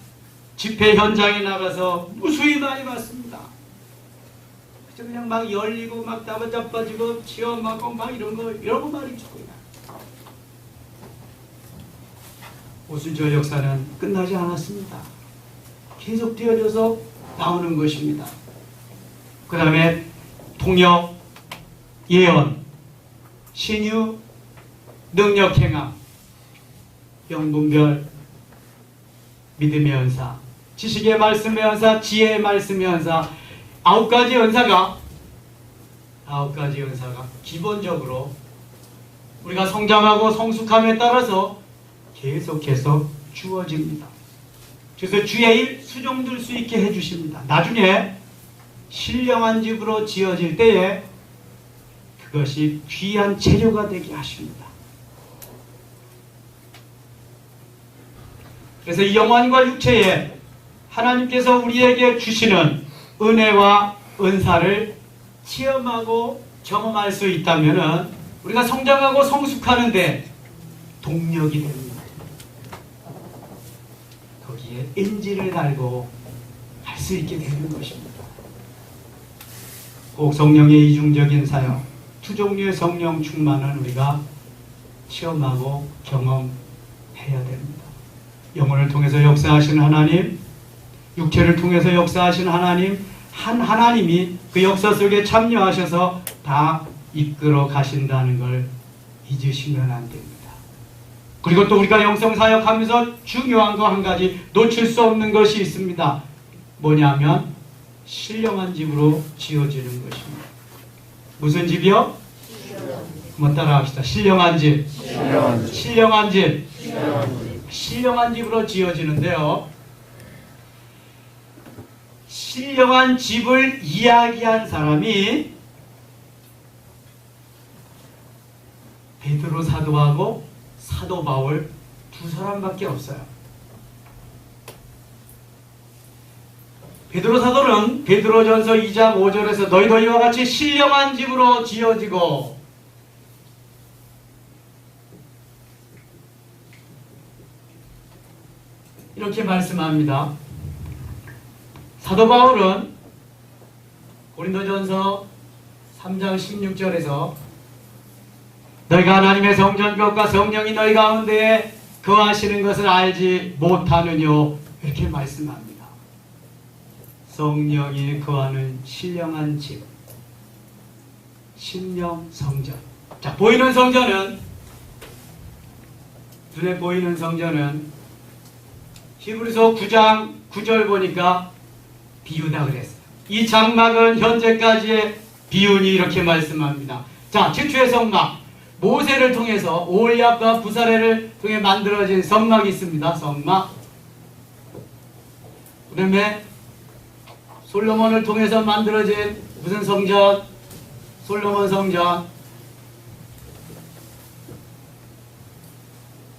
집회 현장에 나가서 무수히 많이 봤습니다. 그냥 막 열리고 막 자빠지고 치어맞고 막 이런 거 말이죠. 오순절 역사는 끝나지 않았습니다. 계속 되어져서 나오는 것입니다. 그 다음에 통역, 예언, 신유, 능력 행함, 영분별, 믿음의 연사, 지식의 말씀의 연사, 지혜의 말씀의 연사, 9가지 연사가 기본적으로 우리가 성장하고 성숙함에 따라서 계속해서 주어집니다. 그래서 주의 일 수종될 수 있게 해주십니다. 나중에 신령한 집으로 지어질 때에 그것이 귀한 재료가 되게 하십니다. 그래서 이 영혼과 육체에 하나님께서 우리에게 주시는 은혜와 은사를 체험하고 경험할 수 있다면 우리가 성장하고 성숙하는데 동력이 됩니다. 거기에 인지를 달고 할 수 있게 되는 것입니다. 꼭 성령의 이중적인 사역, 두 종류의 성령 충만은 우리가 체험하고 경험해야 됩니다. 영혼을 통해서 역사하시는 하나님, 육체를 통해서 역사하시는 하나님, 한 하나님이 그 역사 속에 참여하셔서 다 이끌어 가신다는 걸 잊으시면 안 됩니다. 그리고 또 우리가 영성사역하면서 중요한 거 한 가지 놓칠 수 없는 것이 있습니다. 뭐냐면 신령한 집으로 지어지는 것입니다. 무슨 집이요? 한번 따라합시다. 신령한 집. 신령한 집으로 지어지는데요, 신령한 집을 이야기한 사람이 베드로 사도하고 사도 바울 두 사람밖에 없어요. 베드로 사도는 베드로전서 2장 5절에서 너희도 이와 같이 신령한 집으로 지어지고, 이렇게 말씀합니다. 사도 바울은 고린도전서 3장 16절에서 너희가 하나님의 성전교회와 성령이 너희 가운데에 거하시는 것을 알지 못하느뇨, 이렇게 말씀합니다. 성령이 거하는 신령한 집, 신령 성전. 자, 보이는 성전은, 눈에 보이는 성전은 히브리서 9장 9절 보니까 비유다 그랬어요. 이 장막은 현재까지의 비유니 이렇게 말씀합니다. 자, 최초의 성막, 모세를 통해서 올리압과 부사레를 통해 만들어진 성막이 있습니다. 성막. 그 다음에 솔로몬을 통해서 만들어진 무슨 성전? 솔로몬 성전.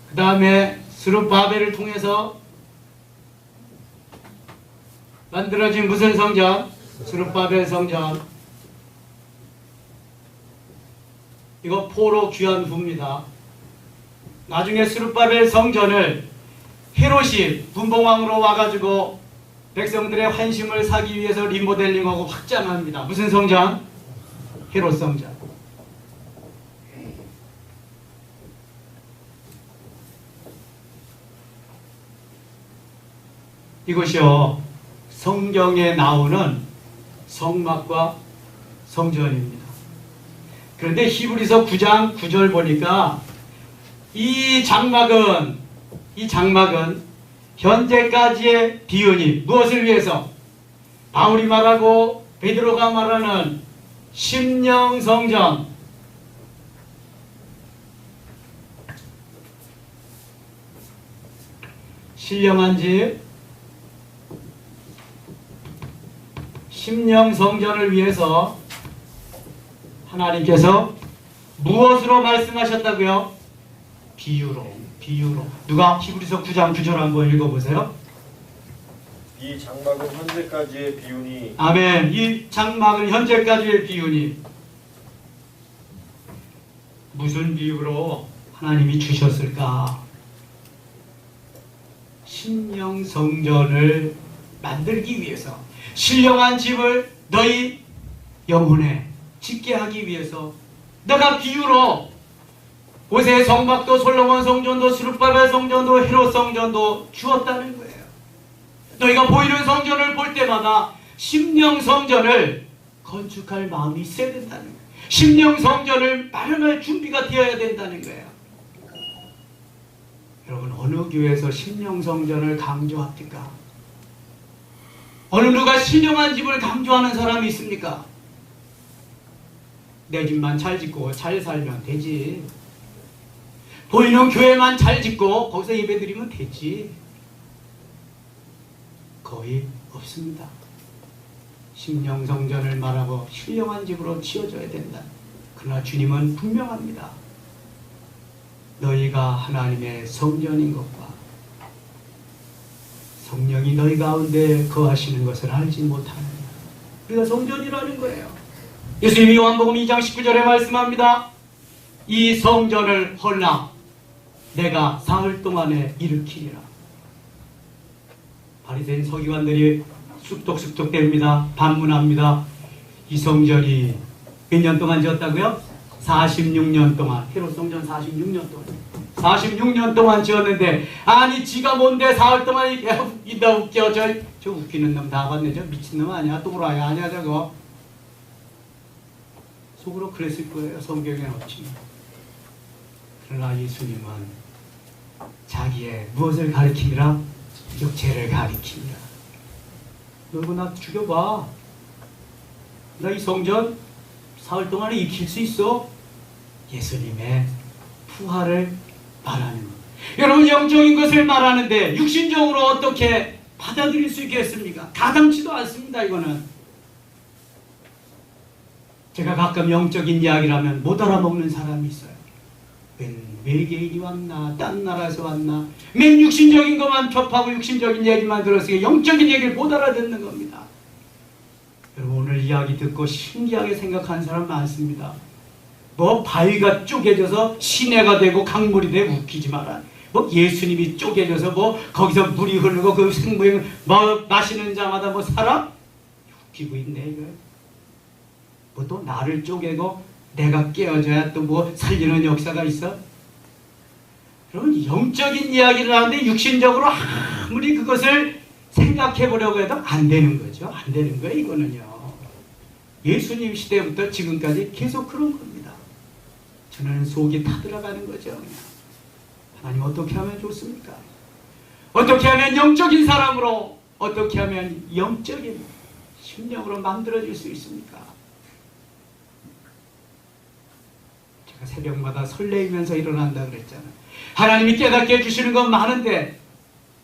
그 다음에 스룹바벨을 통해서 만들어진 무슨 성전? 스룹바벨 성전. 이거 포로 귀한 후입니다. 나중에 스룹바벨 성전을 헤롯이 분봉왕으로 와가지고 백성들의 환심을 사기 위해서 리모델링하고 확장합니다. 무슨 성전? 헤롯 성전. 이것이요, 성경에 나오는 성막과 성전입니다. 그런데 히브리서 9장 9절 보니까 이 장막은 현재까지의 비유니 무엇을 위해서? 바울이 말하고 베드로가 말하는 심령성전, 신령한 집, 심령성전을 위해서 하나님께서 무엇으로 말씀하셨다고요? 비유로. 누가 히브리서 9장 9절 한번 읽어보세요. 이 장막은 현재까지의 비유니. 아멘. 이 장막은 현재까지의 비유니. 무슨 비유로 하나님이 주셨을까? 신령성전을 만들기 위해서, 신령한 집을 너희 영혼에 짓게 하기 위해서 내가 비유로 고세 성막도 솔로몬 성전도 스룹바벨 성전도 헤롯 성전도 주었다는 거예요. 너희가 보이는 성전을 볼 때마다 심령 성전을 건축할 마음이 있어야 된다는 거예요. 심령 성전을 마련할 준비가 되어야 된다는 거예요. 여러분, 어느 교회에서 심령 성전을 강조합니까? 어느 누가 신령한 집을 강조하는 사람이 있습니까? 내 집만 잘 짓고 잘 살면 되지. 보이는 교회만 잘 짓고 거기서 예배드리면 되지. 거의 없습니다. 심령성전을 말하고 신령한 집으로 지어져야 된다. 그러나 주님은 분명합니다. 너희가 하나님의 성전인 것과 성령이 너희 가운데 거하시는 것을 알지 못하느냐. 우리가 성전이라는 거예요. 예수님이 요한복음 2장 19절에 말씀합니다. 이 성전을 헐라 내가 사흘 동안에 일으키리라. 바리새인 서기관들이 쑥덕쑥덕댑니다. 반문합니다. 이 성전이 몇 년 동안 지었다고요? 46년 동안. 헤롯 성전 46년 동안. 46년 동안 지었는데, 아니 지가 뭔데 사흘 동안 이다 웃겨. 저 웃기는 놈 다 봤네. 저 미친놈 아니야? 또라이 아니야 저거? 속으로 그랬을 거예요. 성경에 없지만. 그러나 예수님은 자기의 무엇을 가리키니라? 육체를 가리키니라. 너희가 나 죽여봐. 나 이 성전 사흘 동안에 익힐 수 있어. 예수님의 부활을 말하는 것. 여러분, 영적인 것을 말하는데 육신적으로 어떻게 받아들일 수 있겠습니까? 가당치도 않습니다. 이거는 제가 가끔 영적인 이야기를 하면 못 알아먹는 사람이 있어요. 웬 외계인이 왔나, 딴 나라에서 왔나, 맨 육신적인 것만 접하고 육신적인 얘기만 들었으니까 영적인 얘기를 못 알아듣는 겁니다. 여러분, 오늘 이야기 듣고 신기하게 생각하는 사람 많습니다. 뭐 바위가 쪼개져서 시내가 되고 강물이 되고 웃기지 마라. 뭐 예수님이 쪼개져서 뭐 거기서 물이 흐르고 그 생부형 뭐 마시는 자마다 뭐 살아? 웃기고 있네 이거. 뭐 또 나를 쪼개고 내가 깨어져야 또 뭐 살리는 역사가 있어? 그러면 영적인 이야기를 하는데 육신적으로 아무리 그것을 생각해 보려고 해도 안 되는 거죠. 안 되는 거예요 이거는요. 예수님 시대부터 지금까지 계속 그런 겁니다. 저는 속이 타들어가는 거죠. 하나님 어떻게 하면 좋습니까? 어떻게 하면 영적인 사람으로, 어떻게 하면 영적인 심령으로 만들어질 수 있습니까? 제가 새벽마다 설레이면서 일어난다 그랬잖아요. 하나님이 깨닫게 해주시는 건 많은데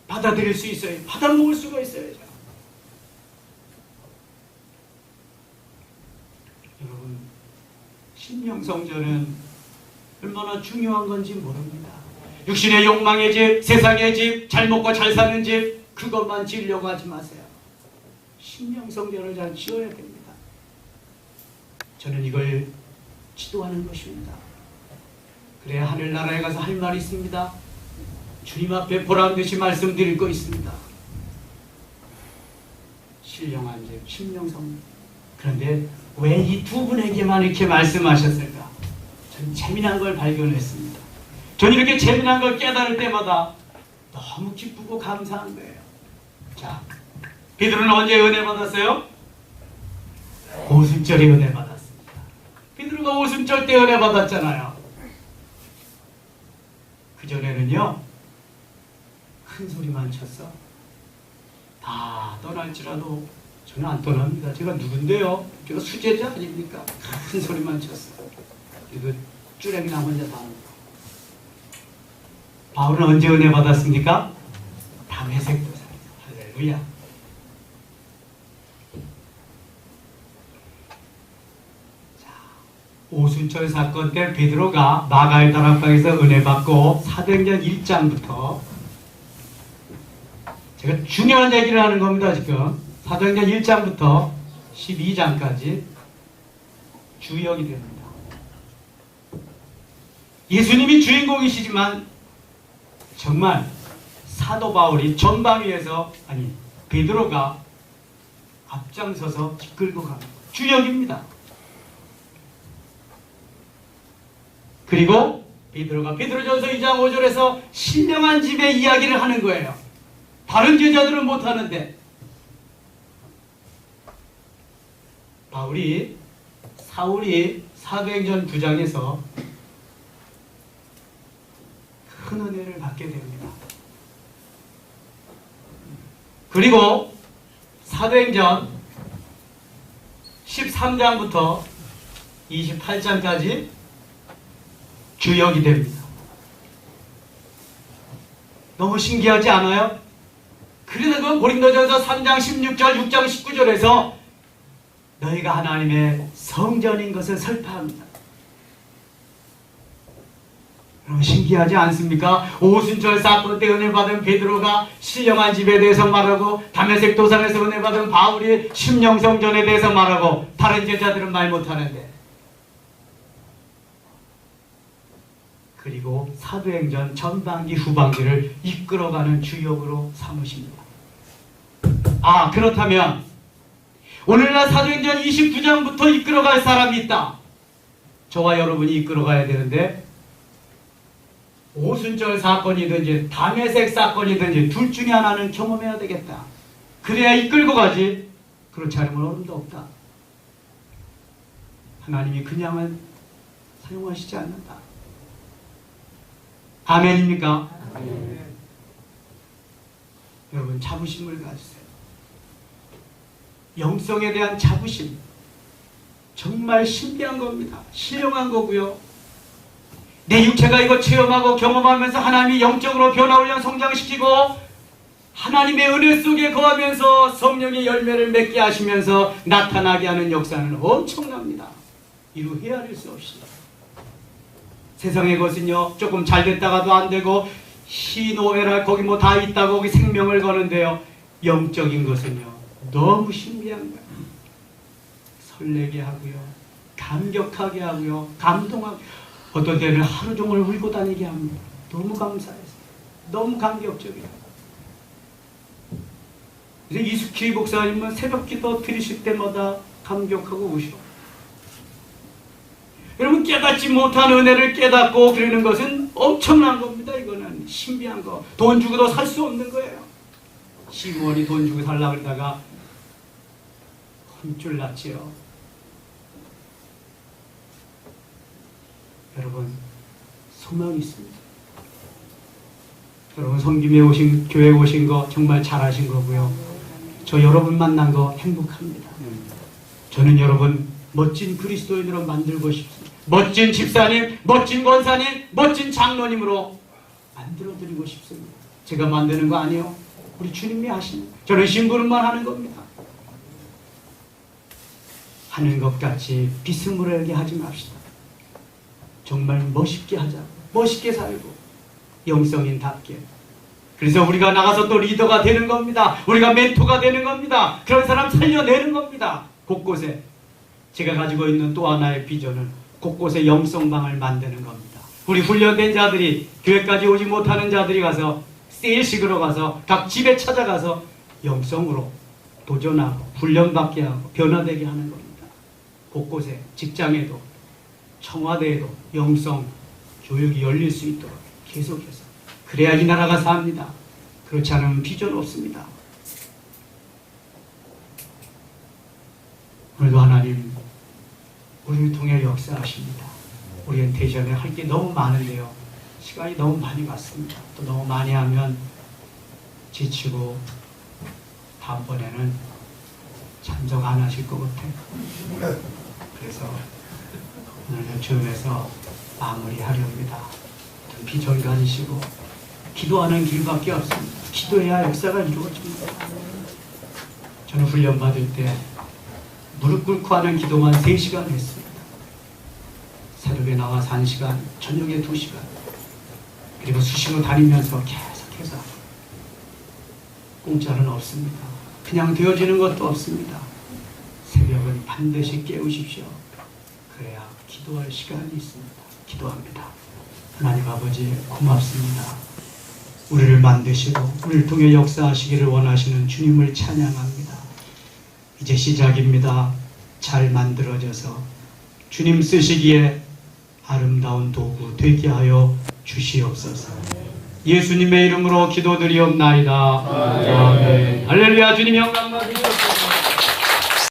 받아들일 수 있어요. 받아먹을 수가 있어야죠. 여러분, 심령성전은 얼마나 중요한 건지 모릅니다. 육신의 욕망의 집, 세상의 집, 잘 먹고 잘 사는 집, 그것만 지으려고 하지 마세요. 심령성전을 잘 지어야 됩니다. 저는 이걸 지도하는 것입니다. 그래야 하늘나라에 가서 할 말이 있습니다. 주님 앞에 보란듯이 말씀드릴 거 있습니다. 신령한 집, 심령성전. 그런데 왜 이 두 분에게만 이렇게 말씀하셨을까? 저는 재미난 걸 발견했습니다. 저는 이렇게 재미난 걸 깨달을 때마다 너무 기쁘고 감사한 거예요. 자, 베드로는 언제 은혜 받았어요? 오순절에 은혜 받았습니다. 베드로가 오순절 때 은혜 받았잖아요. 그전에는요, 큰 소리만 쳤어. 다 떠날지라도 저는 안 떠납니다. 제가 누군데요? 제가 수제자 아닙니까? 큰 소리만 쳤어. 이거 쭈랭이나 혼자 다 먹고. 바울은 언제 은혜 받았습니까? 담에색 도상에서. 할렐루야. 자, 오순절 사건 때 베드로가 마가의 다락방에서 은혜 받고 사도행전 1장부터 제가 중요한 얘기를 하는 겁니다. 지금 사도행전 1장부터 12장까지 주역이 됩니다. 예수님이 주인공이시지만 정말 사도 바울이 전방위에서 베드로가 앞장서서 이끌고 갑니다. 주역입니다. 그리고 베드로전서 2장 5절에서 신령한 집의 이야기를 하는 거예요. 다른 제자들은 못하는데 사울이 사도행전 9장에서 큰 은혜를 받게 됩니다. 그리고 사도행전 13장부터 28장까지 주역이 됩니다. 너무 신기하지 않아요? 그래서 그 고린도전서 3장 16절, 6장 19절에서 너희가 하나님의 성전인 것을 설파합니다. 여러분 신기하지 않습니까? 오순절 사건 때 은혜 받은 베드로가 신령한 집에 대해서 말하고 다메섹 도상에서 은혜 받은 바울이 심령성전에 대해서 말하고 다른 제자들은 말 못하는데 그리고 사도행전 전반기 후반기를 이끌어가는 주역으로 삼으십니다. 그렇다면 오늘날 사도행전 29장부터 이끌어갈 사람이 있다. 저와 여러분이 이끌어가야 되는데 오순절 사건이든지 다메섹 사건이든지 둘 중에 하나는 경험해야 되겠다. 그래야 이끌고 가지. 그렇지 않으면 어림도 없다. 하나님이 그냥은 사용하시지 않는다. 아멘입니까? 아멘. 여러분 자부심을 가지세요. 영성에 대한 자부심 정말 신비한 겁니다. 신령한 거고요. 내 육체가 이거 체험하고 경험하면서 하나님이 영적으로 변화훈련 성장시키고 하나님의 은혜 속에 거하면서 성령의 열매를 맺게 하시면서 나타나게 하는 역사는 엄청납니다. 이루 헤아릴 수 없이. 세상의 것은요 조금 잘 됐다가도 안 되고 희노애락 거기 뭐 다 있다고 거기 생명을 거는데요 영적인 것은요 너무 신비한 거예요. 설레게 하고요 감격하게 하고요 감동하고 어떤 때는 하루 종일 울고 다니게 합니다. 너무 감사해서 너무 감격적이에요. 그래서 이숙희 목사님은 새벽기도 드리실 때마다 감격하고 우셔. 여러분 깨닫지 못한 은혜를 깨닫고 그러는 것은 엄청난 겁니다. 이거는 신비한 거. 돈 주고도 살 수 없는 거예요. 시부원이 돈 주고 살라 그러다가 혼쭐 났지요. 여러분 소망이 있습니다. 여러분 섬김에 오신 교회에 오신 거 정말 잘하신 거고요. 저 여러분 만난 거 행복합니다. 저는 여러분 멋진 그리스도인으로 만들고 싶습니다. 멋진 집사님, 멋진 권사님, 멋진 장로님으로 만들어드리고 싶습니다. 제가 만드는 거 아니에요. 우리 주님이 하시는 거예요. 저는 심부름만 하는 겁니다. 하는 것 같이 비스무리하게 하지 맙시다. 정말 멋있게 하자. 멋있게 살고 영성인답게. 그래서 우리가 나가서 또 리더가 되는 겁니다. 우리가 멘토가 되는 겁니다. 그런 사람 살려내는 겁니다. 곳곳에. 제가 가지고 있는 또 하나의 비전은 곳곳에 영성방을 만드는 겁니다. 우리 훈련된 자들이 교회까지 오지 못하는 자들이 가서 세일식으로 가서 각 집에 찾아가서 영성으로 도전하고 훈련받게 하고 변화되게 하는 겁니다. 곳곳에 직장에도 청와대에도 영성 교육이 열릴 수 있도록 계속해서 그래야 이 나라가 삽니다. 그렇지 않으면 비전 없습니다. 오늘도 하나님 우리를 통해 역사하십니다. 우리는 대전에 할 게 너무 많은데요. 시간이 너무 많이 갔습니다. 또 너무 많이 하면 지치고 다음번에는 참석 안 하실 것 같아요. 그래서 오늘 쯤에서 마무리하렵니다. 비전 가지시고 기도하는 길밖에 없습니다. 기도해야 역사가 이루어집니다. 저는 훈련 받을 때 무릎 꿇고 하는 기도만 3시간 했습니다. 새벽에 나와서 1시간, 저녁에 2시간, 그리고 수시로 다니면서 계속해서 공짜는 없습니다. 그냥 되어지는 것도 없습니다. 새벽은 반드시 깨우십시오. 그래야 기도할 시간이 있습니다. 기도합니다. 하나님 아버지 고맙습니다. 우리를 만드시고 우리를 통해 역사하시기를 원하시는 주님을 찬양합니다. 이제 시작입니다. 잘 만들어져서 주님 쓰시기에 아름다운 도구 되게 하여 주시옵소서. 예수님의 이름으로 기도드리옵나이다. 아멘. 할렐루야. 주님 영광 받으시옵소서.